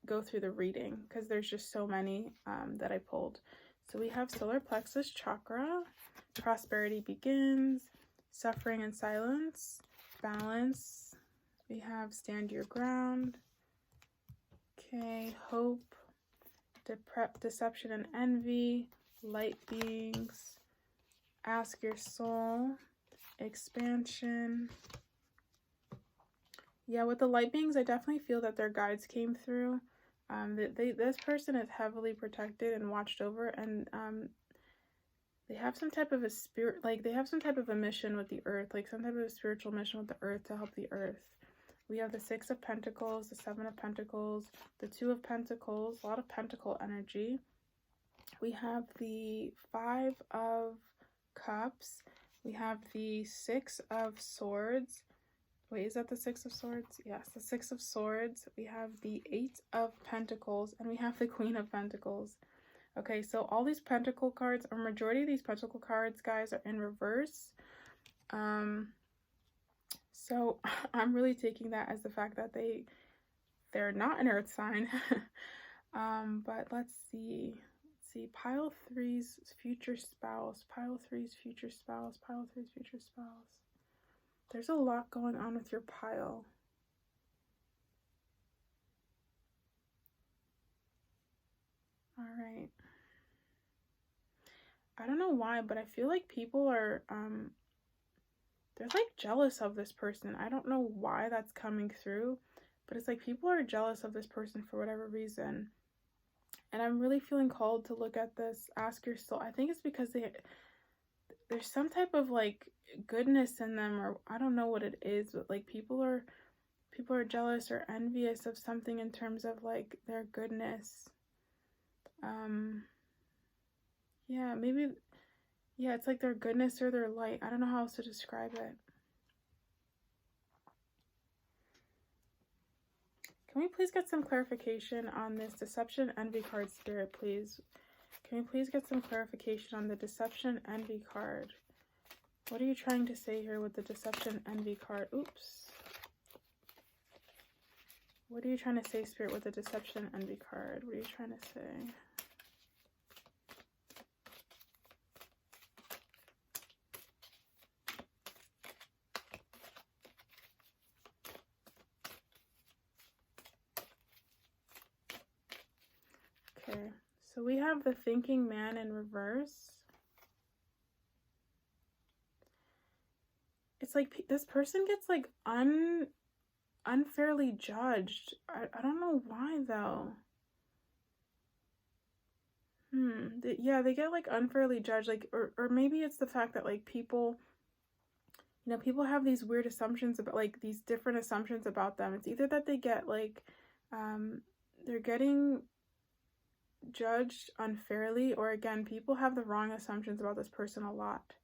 A: go through the reading, because there's just so many that I pulled. So we have solar plexus chakra, prosperity begins, suffering and silence, balance. We have stand your ground. Okay, hope, deception and envy, light beings, ask your soul, expansion. Yeah, with the light beings, I definitely feel that their guides came through. This person is heavily protected and watched over, and they have some type of a spirit, like they have some type of a mission with the earth, like some type of a spiritual mission with the earth to help the earth. We have the 6 of Pentacles, the 7 of Pentacles, the 2 of Pentacles, a lot of pentacle energy. We have the 5 of Cups. We have the 6 of Swords. Wait, is that the 6 of Swords? Yes, the 6 of Swords. We have the 8 of Pentacles, and we have the Queen of Pentacles. Okay, so all these pentacle cards, or majority of these pentacle cards, guys, are in reverse. So I'm really taking that as the fact that they're not an earth sign. But let's see. Pile 3's future spouse. Pile 3's future spouse. Pile 3's future spouse. There's a lot going on with your pile. All right. I don't know why, but I feel like people are they're like jealous of this person. I don't know why that's coming through, but it's like people are jealous of this person for whatever reason. And I'm really feeling called to look at this, ask your soul. I think it's because there's some type of like goodness in them, or I don't know what it is, but like people are jealous or envious of something in terms of like their goodness. Yeah, maybe. Yeah, it's like their goodness or their light. I don't know how else to describe it. Can we please get some clarification on this deception envy card, Spirit, please? Can we please get some clarification on the deception envy card? What are you trying to say here with the deception envy card? Oops. What are you trying to say, Spirit, with the deception envy card? What are you trying to say? Okay, so we have the thinking man in reverse. It's like this person gets like unfairly judged. I don't know why though. Yeah, they get like unfairly judged, like or maybe it's the fact that like people, you know, people have these weird assumptions about like these different assumptions about them. It's either that they get like they're getting judged unfairly, or again, people have the wrong assumptions about this person a lot.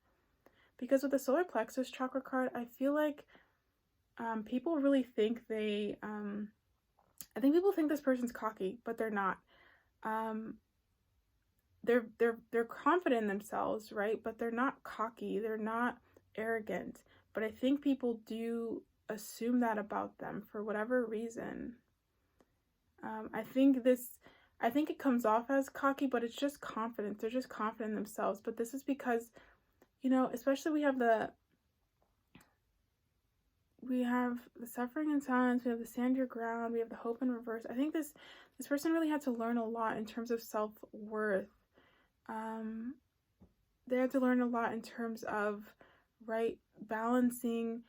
A: Because with the solar plexus chakra card, I feel like people really think I think people think this person's cocky, but they're not. They're confident in themselves, right? But they're not cocky, they're not arrogant. But I think people do assume that about them for whatever reason. I think it comes off as cocky, but it's just confidence. They're just confident in themselves. But this is because, you know, especially we have the suffering and silence, we have the stand your ground, we have the hope in reverse. I think this person really had to learn a lot in terms of self-worth. They had to learn a lot in terms of, right, balancing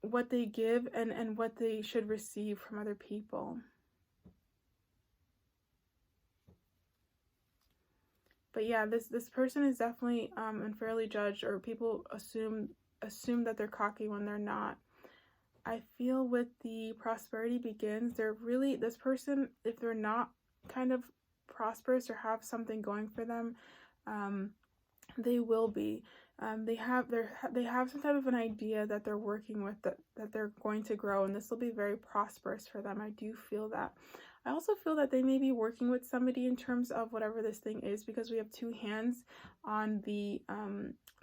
A: what they give and what they should receive from other people. But yeah, this person is definitely unfairly judged, or people assume that they're cocky when they're not. I feel with the prosperity begins, this person, if they're not kind of prosperous or have something going for them, they will be. They have some type of an idea that they're working with, that they're going to grow, and this will be very prosperous for them. I do feel that. I also feel that they may be working with somebody in terms of whatever this thing is, because we have two hands on the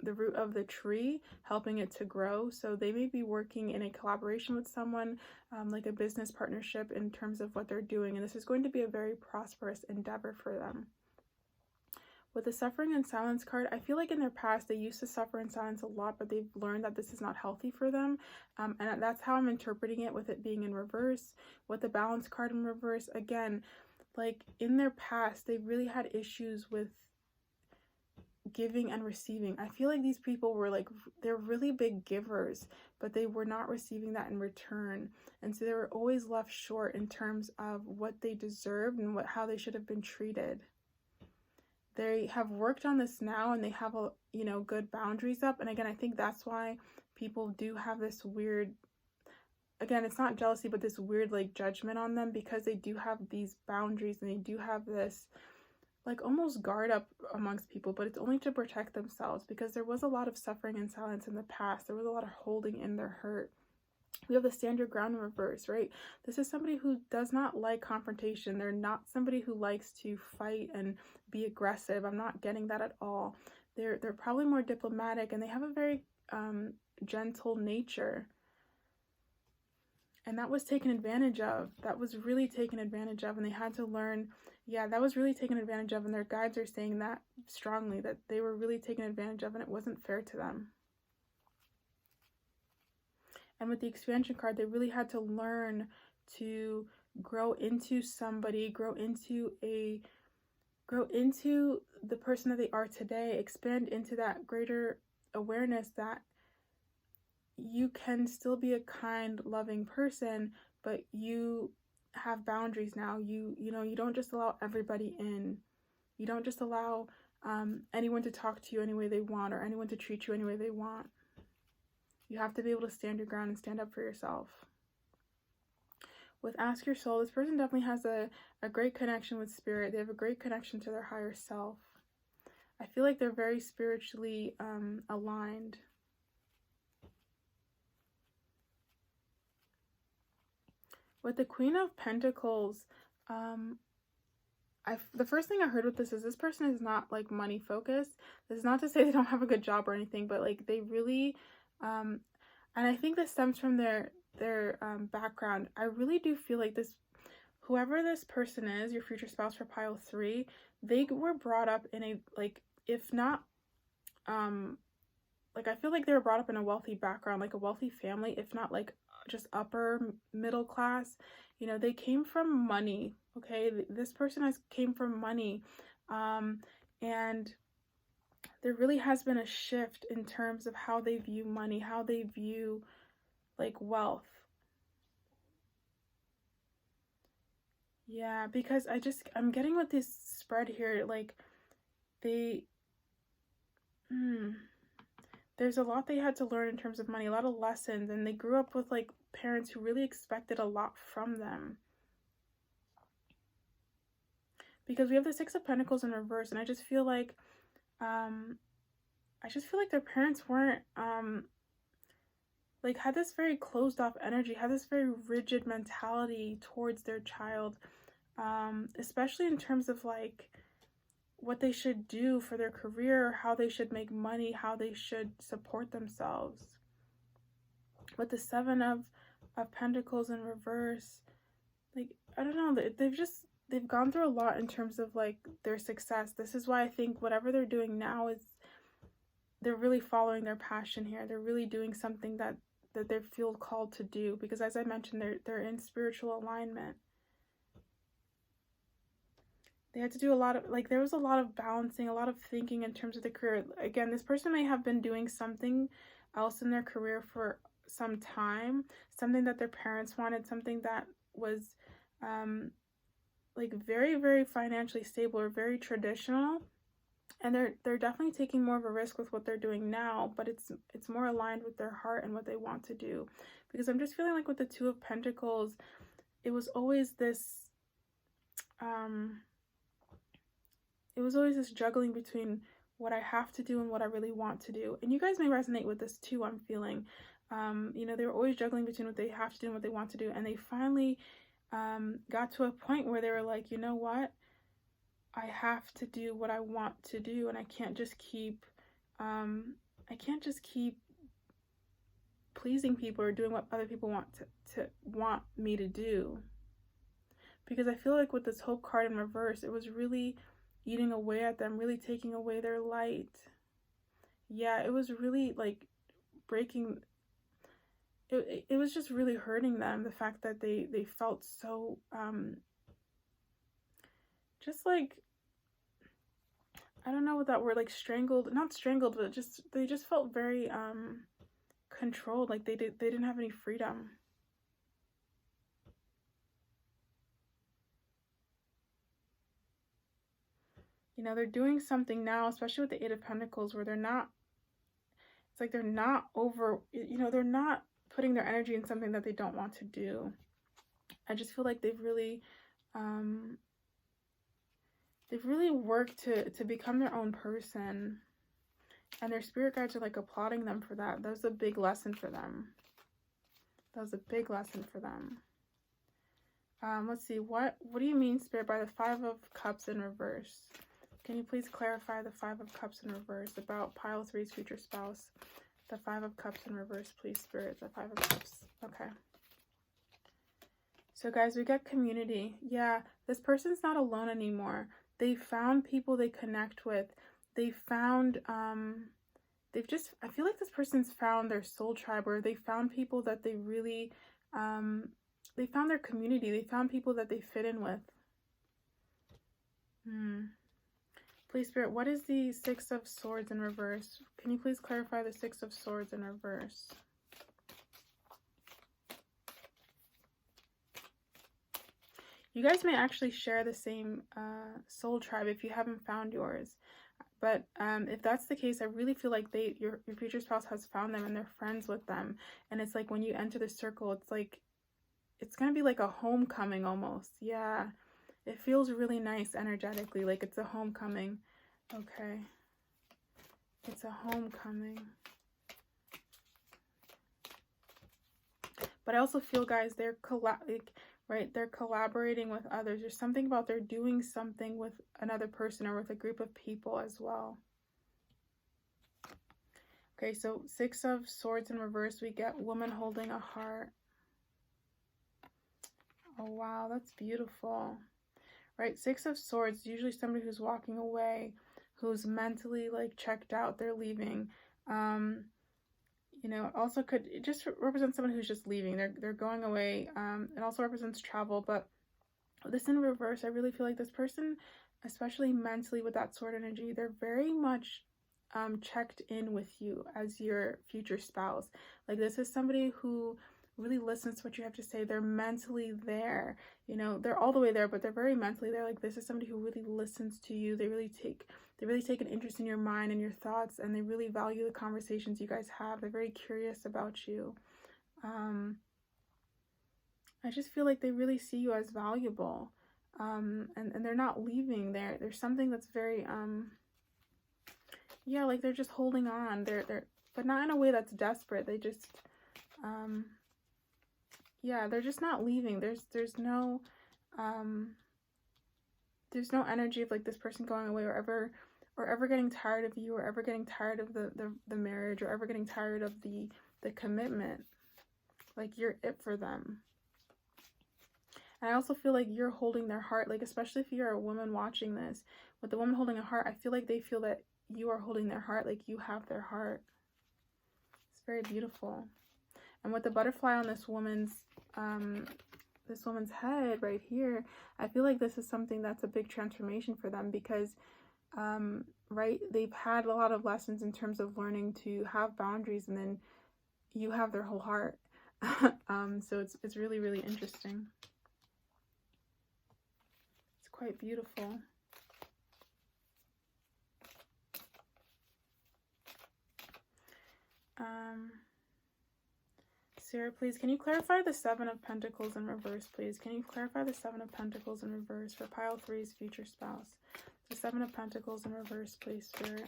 A: root of the tree, helping it to grow. So they may be working in a collaboration with someone, like a business partnership in terms of what they're doing, and this is going to be a very prosperous endeavor for them. With the suffering and silence card, I feel like in their past they used to suffer in silence a lot, but they've learned that this is not healthy for them, and that's how I'm interpreting it, with it being in reverse. With the balance card in reverse, again, like in their past they really had issues with giving and receiving. I feel like these people were like, they're really big givers, but they were not receiving that in return, and so they were always left short in terms of what they deserved and how they should have been treated. They have worked on this now, and they have good boundaries up. And again, I think that's why people do have this weird, again, it's not jealousy, but this weird like judgment on them, because they do have these boundaries, and they do have this like almost guard up amongst people, but it's only to protect themselves, because there was a lot of suffering and silence in the past. There was a lot of holding in their hurt. We have the stand your ground in reverse, right? This is somebody who does not like confrontation. They're not somebody who likes to fight and be aggressive. I'm not getting that at all. They're probably more diplomatic, and they have a very gentle nature. And that was taken advantage of. That was really taken advantage of, and they had to learn, that was really taken advantage of, and their guides are saying that strongly, that they were really taken advantage of, and it wasn't fair to them. And with the expansion card, they really had to learn to grow into somebody, grow into the person that they are today, expand into that greater awareness that you can still be a kind, loving person, but you have boundaries now. You don't just allow everybody in. You don't just allow anyone to talk to you any way they want, or anyone to treat you any way they want. You have to be able to stand your ground and stand up for yourself. With Ask Your Soul, this person definitely has a great connection with spirit. They have a great connection to their higher self. I feel like they're very spiritually aligned. With the Queen of Pentacles, the first thing I heard with this person is not like money focused. This is not to say they don't have a good job or anything, but like they really, and I think this stems from their background. I really do feel like whoever this person is, your future spouse for pile 3, they were brought up in a, like, if not, like, I feel like they were brought up in a wealthy background, like a wealthy family, if not like just upper middle class. You know, they came from money. Okay, this person came from money, and there really has been a shift in terms of how they view money, how they view like wealth. Yeah, because I'm getting with this spread here, like there's a lot they had to learn in terms of money, a lot of lessons, and they grew up with like parents who really expected a lot from them. Because we have the 6 of Pentacles in reverse, and I just feel like their parents weren't like, had this very closed off energy, had this very rigid mentality towards their child, especially in terms of like what they should do for their career, how they should make money, how they should support themselves. With the 7 of Pentacles in reverse, like, I don't know, they've gone through a lot in terms of like their success. This is why I think whatever they're doing now is they're really following their passion here. They're really doing something that they feel called to do, because as I mentioned, they're in spiritual alignment. They had to do a lot of, like, there was a lot of balancing, a lot of thinking in terms of the career. Again, this person may have been doing something else in their career for some time, something that their parents wanted, something that was like very, very financially stable or very traditional. And they're definitely taking more of a risk with what they're doing now, but it's more aligned with their heart and what they want to do. Because I'm just feeling like with the Two of Pentacles, it was always this juggling between what I have to do and what I really want to do. And you guys may resonate with this too, I'm feeling. You know, they were always juggling between what they have to do and what they want to do. And they finally got to a point where they were like, you know what? I have to do what I want to do, and I can't just keep pleasing people or doing what other people want to want me to do. Because I feel like with this Hope card in reverse, it was really eating away at them, really taking away their light. Yeah, it was really like breaking. It was just really hurting them, the fact that they felt so just like, I don't know what that word, like strangled, not strangled, but just they just felt very controlled, like they didn't have any freedom. You know, they're doing something now, especially with the Eight of Pentacles, where they're not, it's like they're not over, you know, they're not putting their energy in something that they don't want to do. I just feel like they've really worked to become their own person. And their spirit guides are like applauding them for that. That was a big lesson for them. That was a big lesson for them. Let's see, what do you mean, Spirit, by the Five of Cups in reverse? Can you please clarify the Five of Cups in reverse about pile 3's future spouse? The Five of Cups in reverse, please, Spirit. The Five of Cups. Okay. So, guys, we got community. Yeah, this person's not alone anymore. They found people they connect with. They found, I feel like this person's found their soul tribe, or they found people that they really, they found their community. They found people that they fit in with. Please, Spirit, what is the Six of Swords in reverse? Can you please clarify the Six of Swords in reverse? You guys may actually share the same soul tribe if you haven't found yours. But if that's the case, I really feel like your future spouse has found them and they're friends with them. And it's like when you enter the circle, it's like, it's going to be like a homecoming almost. Yeah. It feels really nice energetically, like it's a homecoming. Okay. It's a homecoming. But I also feel, guys, they're they're collaborating with others. There's something about they're doing something with another person or with a group of people as well. Okay, so Six of Swords in reverse, we get woman holding a heart. Oh, wow, that's beautiful. Right, Six of Swords, usually somebody who's walking away, who's mentally like checked out, they're leaving. You know, also it just represents someone who's just leaving. They're going away. It also represents travel, but this in reverse, I really feel like this person, especially mentally with that sword energy, they're very much checked in with you as your future spouse. Like, this is somebody who really listens to what you have to say. They're mentally there. You know, they're all the way there, but they're very mentally there. Like, this is somebody who really listens to you. They really take an interest in your mind and your thoughts, and they really value the conversations you guys have. They're very curious about you. I just feel like they really see you as valuable. And they're not leaving there. There's something that's very yeah, like they're just holding on. But not in a way that's desperate. They just yeah, they're just not leaving. There's no energy of like this person going away or ever getting tired of you, or ever getting tired of the marriage, or ever getting tired of the commitment. Like, you're it for them. And I also feel like you're holding their heart, like, especially if you're a woman watching this, with the woman holding a heart, I feel like they feel that you are holding their heart, like you have their heart. It's very beautiful. And with the butterfly on this woman's head right here, I feel like this is something that's a big transformation for them, because right, they've had a lot of lessons in terms of learning to have boundaries, and then you have their whole heart. So it's really, really interesting. It's quite beautiful. Sarah, please, can you clarify the Seven of Pentacles in reverse, please? Can you clarify the Seven of Pentacles in reverse for pile 3's future spouse? The Seven of Pentacles in reverse, please, Spirit.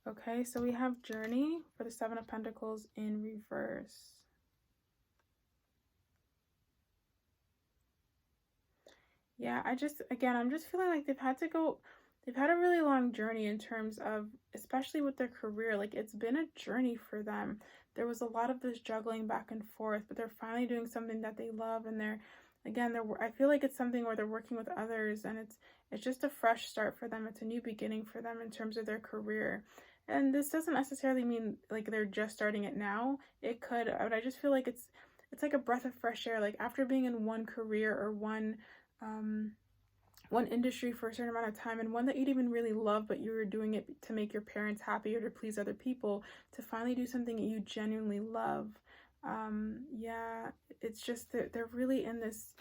A: Okay, so we have Journey for the Seven of Pentacles in reverse. Yeah, I'm just feeling like they've had a really long journey in terms of, especially with their career. Like, it's been a journey for them. There was a lot of this juggling back and forth, but they're finally doing something that they love, and I feel like it's something where they're working with others, and it's just a fresh start for them. It's a new beginning for them in terms of their career. And this doesn't necessarily mean like they're just starting it now. It could, but I just feel like it's like a breath of fresh air. Like, after being in one career or one industry for a certain amount of time, and one that you didn't even really love, but you were doing it to make your parents happy or to please other people, to finally do something that you genuinely love. Yeah, it's just that they're really in this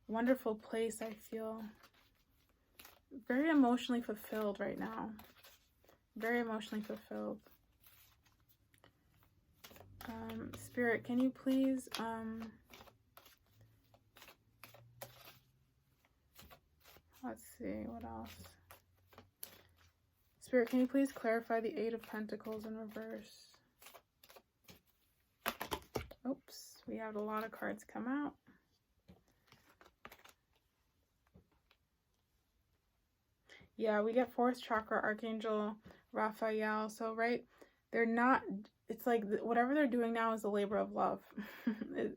A: wonderful place. I feel very emotionally fulfilled right now. Very emotionally fulfilled. Spirit, can you please let's see, what else? Spirit, can you please clarify the Eight of Pentacles in reverse? Oops, we have a lot of cards come out. Yeah, we get Fourth Chakra, Archangel Raphael. So, right, they're not, it's like whatever they're doing now is a labor of love.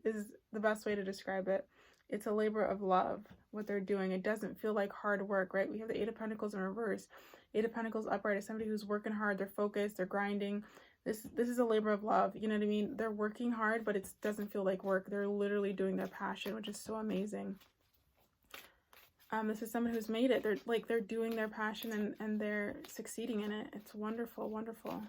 A: is the best way to describe it. It's a labor of love, what they're doing. It doesn't feel like hard work, right? We have the Eight of Pentacles in reverse. Eight of Pentacles upright is somebody who's working hard, they're focused, they're grinding. This is a labor of love, you know what I mean? They're working hard, but it doesn't feel like work. They're literally doing their passion, which is so amazing. This is someone who's made it. They're doing their passion and they're succeeding in it. It's wonderful, wonderful.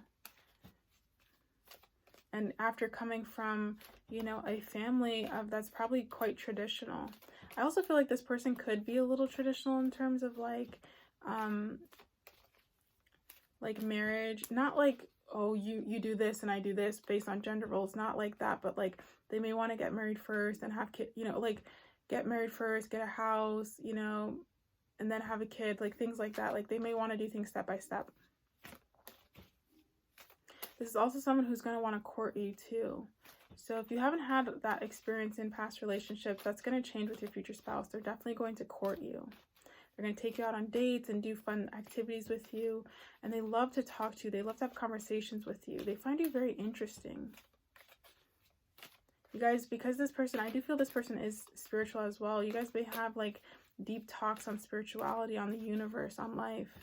A: And after coming from, you know, a family that's probably quite traditional. I also feel like this person could be a little traditional in terms of like marriage. Not like, oh, you do this and I do this based on gender roles. Not like that, but like they may want to get married first and have kids, you know, like get married first, get a house, you know, and then have a kid, like things like that. Like they may want to do things step by step. This is also someone who's going to want to court you too. So if you haven't had that experience in past relationships, that's going to change with your future spouse. They're definitely going to court you. They're going to take you out on dates and do fun activities with you. And they love to talk to you. They love to have conversations with you. They find you very interesting. You guys, because this person, I do feel this person is spiritual as well. You guys may have like deep talks on spirituality, on the universe, on life.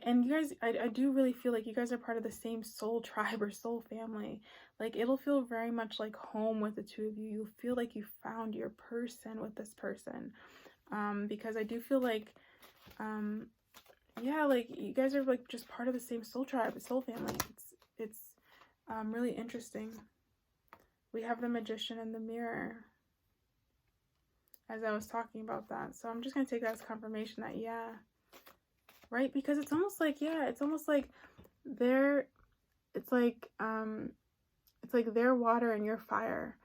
A: And you guys, I do really feel like you guys are part of the same soul tribe or soul family. Like it'll feel very much like home with the two of you. You'll feel like you found your person with this person. Because I do feel like, yeah, like you guys are like just part of the same soul tribe, soul family. It's really interesting. We have the Magician and the Mirror, as I was talking about that. So I'm just going to take that as confirmation that, yeah, right? Because it's almost like, yeah, it's almost like it's like their water and your fire.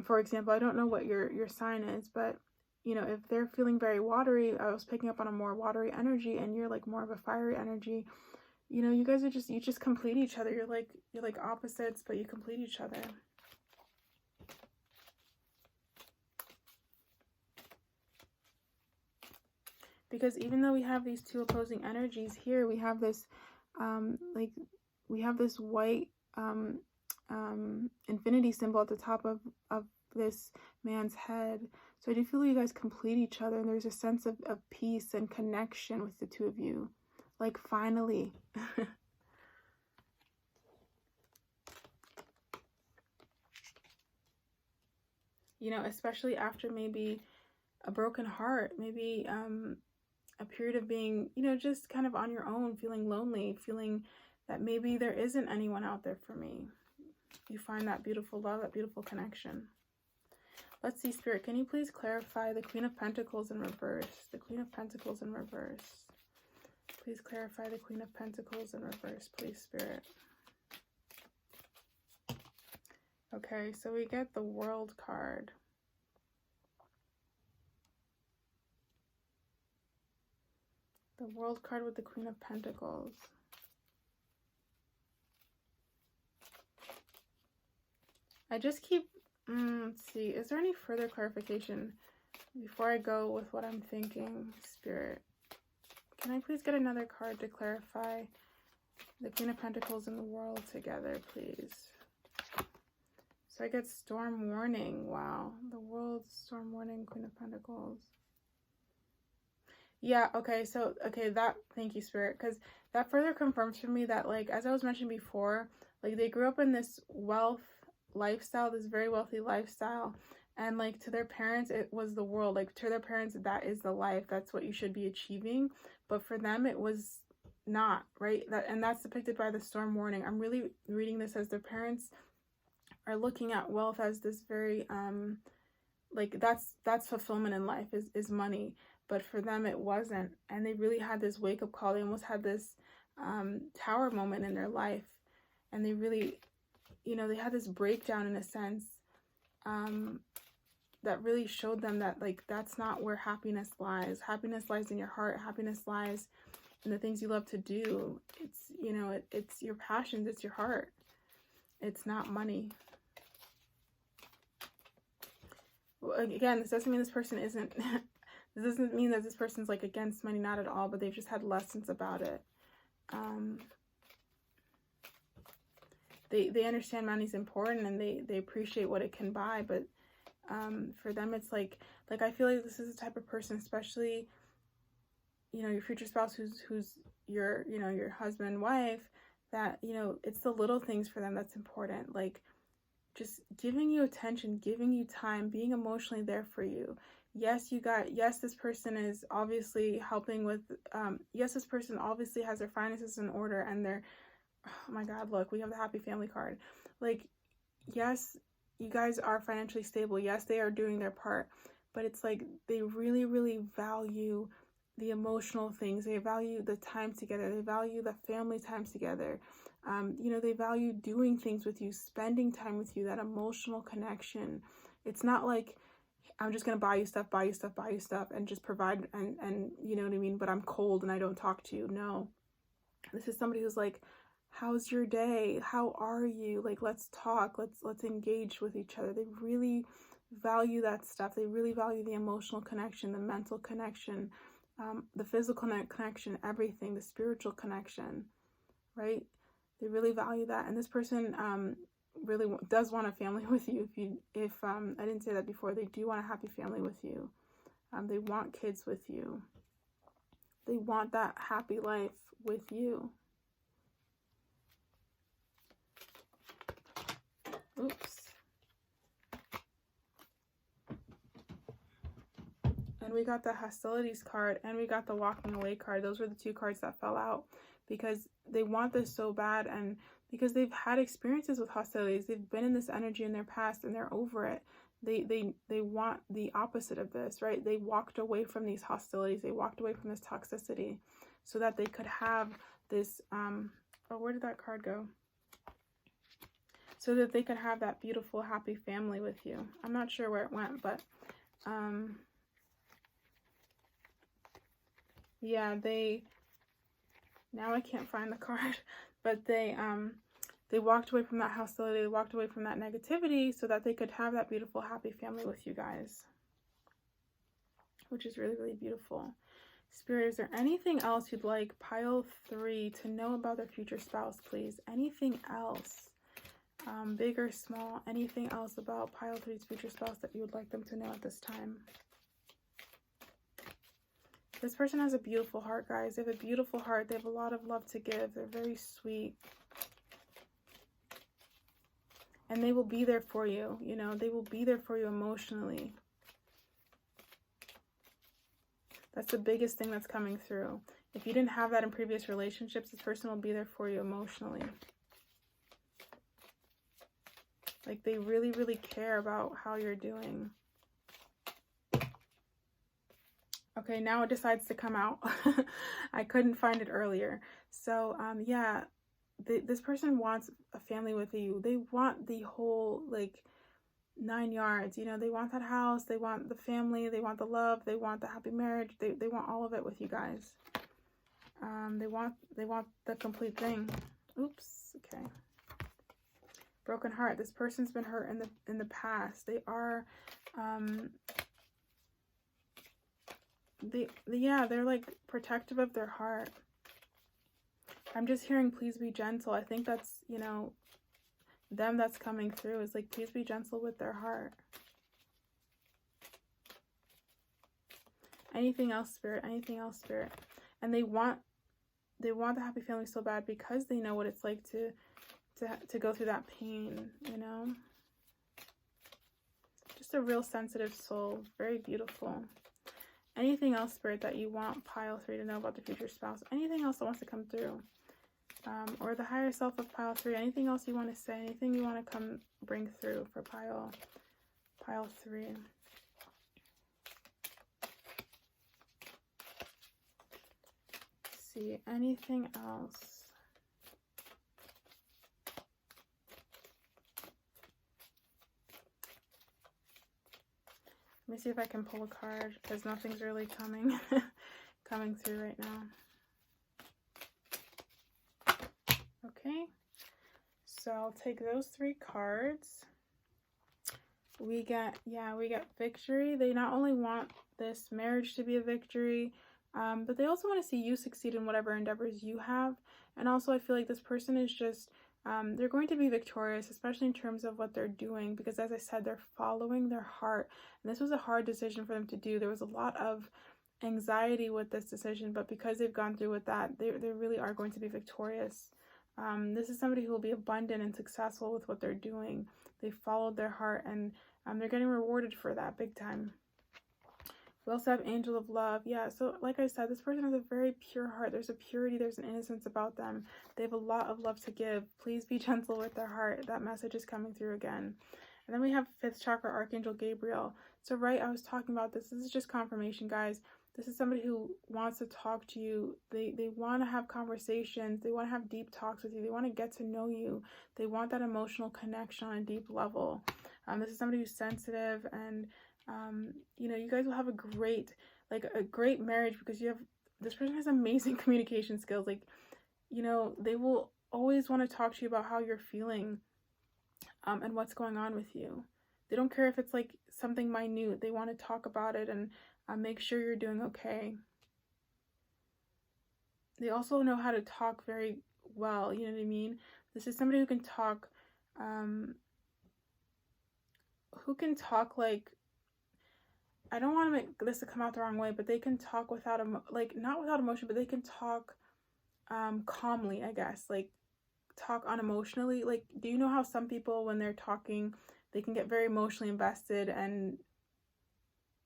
A: For example, I don't know what your sign is, but you know, if they're feeling very watery, I was picking up on a more watery energy, and you're like more of a fiery energy. You know, you guys are you just complete each other. You're like opposites, but you complete each other. Because even though we have these two opposing energies here, we have this we have this white infinity symbol at the top of this man's head. So I do feel you guys complete each other, and there's a sense of peace and connection with the two of you. Like, finally. You know, especially after maybe a broken heart, maybe a period of being, you know, just kind of on your own, feeling lonely, feeling that maybe there isn't anyone out there for me. You find that beautiful love, that beautiful connection. Let's see, Spirit, can you please clarify the Queen of Pentacles in reverse? The Queen of Pentacles in reverse. Please clarify the Queen of Pentacles in reverse, please, Spirit. Okay, so we get the World card. The World card with the Queen of Pentacles. I just keep, let's see, is there any further clarification before I go with what I'm thinking, Spirit? Can I please get another card to clarify the Queen of Pentacles and the World together, please? So I get Storm Warning. Wow. The World, Storm Warning, Queen of Pentacles. Yeah, okay, so, okay, thank you, Spirit, because that further confirms for me that, like, as I was mentioning before, like, they grew up in this wealth lifestyle, this very wealthy lifestyle, and, like, to their parents, it was the world. Like, to their parents, that is the life, that's what you should be achieving, but for them, it was not, right? And that's depicted by the Storm Warning. I'm really reading this as their parents are looking at wealth as this very, like, that's fulfillment in life, is money. But for them, it wasn't. And they really had this wake-up call. They almost had this tower moment in their life. And they really, you know, they had this breakdown in a sense that really showed them that, like, that's not where happiness lies. Happiness lies in your heart. Happiness lies in the things you love to do. It's, you know, it's your passions. It's your heart. It's not money. Well, again, this doesn't mean this person isn't... This doesn't mean that this person's, like, against money, not at all, but they've just had lessons about it. They understand money's important, and they appreciate what it can buy, but for them, it's like I feel like this is the type of person, especially, you know, your future spouse who's your, you know, your husband, wife, that, you know, it's the little things for them that's important, like just giving you attention, giving you time, being emotionally there for you. Yes, this person is obviously helping with, yes, this person obviously has their finances in order, and they're, oh my God, look, we have the happy family card. Like, yes, you guys are financially stable. Yes, they are doing their part, but it's like they really, really value the emotional things. They value the time together. They value the family time together. You know, they value doing things with you, spending time with you, that emotional connection. It's not like, I'm just going to buy you stuff, and just provide, and you know what I mean? But I'm cold and I don't talk to you. No, this is somebody who's like, how's your day? How are you? Like, let's talk. Let's engage with each other. They really value that stuff. They really value the emotional connection, the mental connection, the physical connection, everything, the spiritual connection, right? They really value that. And this person, really does want a family with you. If I didn't say that before, they do want a happy family with you. They want kids with you. They want that happy life with you. Oops. And we got the hostilities card, and we got the walking away card. Those were the two cards that fell out because they want this so bad, and because they've had experiences with hostilities. They've been in this energy in their past, and they're over it. They want the opposite of this, right? They walked away from these hostilities. They walked away from this toxicity so that they could have this, oh, where did that card go? So that they could have that beautiful, happy family with you. I'm not sure where it went, but, yeah, now I can't find the card, but they walked away from that hostility, they walked away from that negativity so that they could have that beautiful, happy family with you guys, which is really, really beautiful. Spirit, is there anything else you'd like pile 3 to know about their future spouse, please? Anything else, big or small, anything else about pile 3's future spouse that you would like them to know at this time? This person has a beautiful heart, guys. They have a beautiful heart. They have a lot of love to give. They're very sweet. And they will be there for you, you know. They will be there for you emotionally. That's the biggest thing that's coming through. If you didn't have that in previous relationships, this person will be there for you emotionally. Like, they really, really care about how you're doing. Okay, now it decides to come out. I couldn't find it earlier. So, yeah, this person wants a family with you. They want the whole, like, 9 yards. You know, they want that house. They want the family. They want the love. They want the happy marriage. They want all of it with you guys. They want the complete thing. Oops. Okay. Broken heart. This person's been hurt in the past. They are, they're like protective of their heart. I'm just hearing, please be gentle. I think that's, you know, them that's coming through is like, please be gentle with their heart. Anything else, Spirit? Anything else, Spirit? And they want the happy family so bad because they know what it's like to go through that pain, you know? Just a real sensitive soul. Very beautiful. Anything else, Spirit, that you want Pile 3 to know about the future spouse? Anything else that wants to come through? Or the higher self of Pile 3? Anything else you want to say? Anything you want to bring through for Pile 3? Let's see, anything else? Let me see if I can pull a card, because nothing's really coming through right now. Okay, so I'll take those 3 cards. We get victory. They not only want this marriage to be a victory, but they also want to see you succeed in whatever endeavors you have. And also, I feel like this person is just, they're going to be victorious, especially in terms of what they're doing, because as I said, they're following their heart. And this was a hard decision for them to do. There was a lot of anxiety with this decision, but because they've gone through with that, they really are going to be victorious. This is somebody who will be abundant and successful with what they're doing. They followed their heart, and they're getting rewarded for that big time. We also have Angel of Love. Yeah, so like I said, this person has a very pure heart. There's a purity, there's an innocence about them. They have a lot of love to give. Please be gentle with their heart. That message is coming through again. And then we have 5th chakra, Archangel Gabriel. So right, I was talking about this. This is just confirmation, guys. This is somebody who wants to talk to you. They want to have conversations. They want to have deep talks with you. They want to get to know you. They want that emotional connection on a deep level. This is somebody who's sensitive, and you know, you guys will have a great marriage, because this person has amazing communication skills. Like, you know, they will always want to talk to you about how you're feeling, and what's going on with you. They don't care if it's like something minute. They want to talk about it and make sure you're doing okay. They also know how to talk very well, you know what I mean? This is somebody who can talk, like, I don't want to make this to come out the wrong way, but they can talk without, not without emotion, but they can talk calmly, I guess. Like, talk unemotionally. Like, do you know how some people, when they're talking, they can get very emotionally invested, and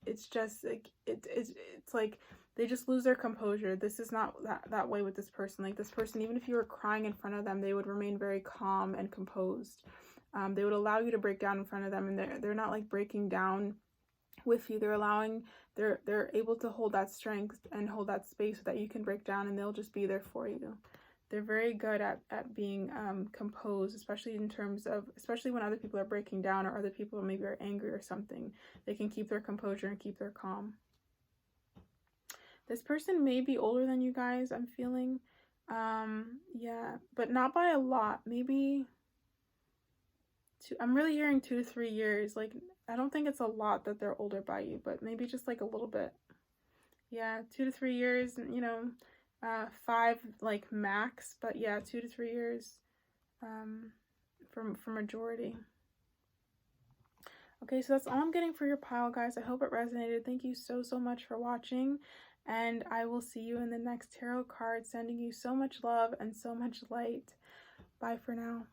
A: it's just like it's like they just lose their composure. This is not that way with this person. Like, this person, even if you were crying in front of them, they would remain very calm and composed. They would allow you to break down in front of them, and they're not like breaking down with you. They're able to hold that strength and hold that space so that you can break down, and they'll just be there for you. They're very good at being composed, especially when other people are breaking down, or other people maybe are angry or something. They can keep their composure and keep their calm. This person may be older than you guys, I'm feeling. Yeah, but not by a lot. Maybe I'm really hearing 2 to 3 years. Like, I don't think it's a lot that they're older by you, but maybe just like a little bit. Yeah, 2 to 3 years, you know, 5 like max, but yeah, 2 to 3 years for majority. Okay, so that's all I'm getting for your pile, guys. I hope it resonated. Thank you so much for watching, and I will see you in the next tarot card. Sending you so much love and so much light. Bye for now.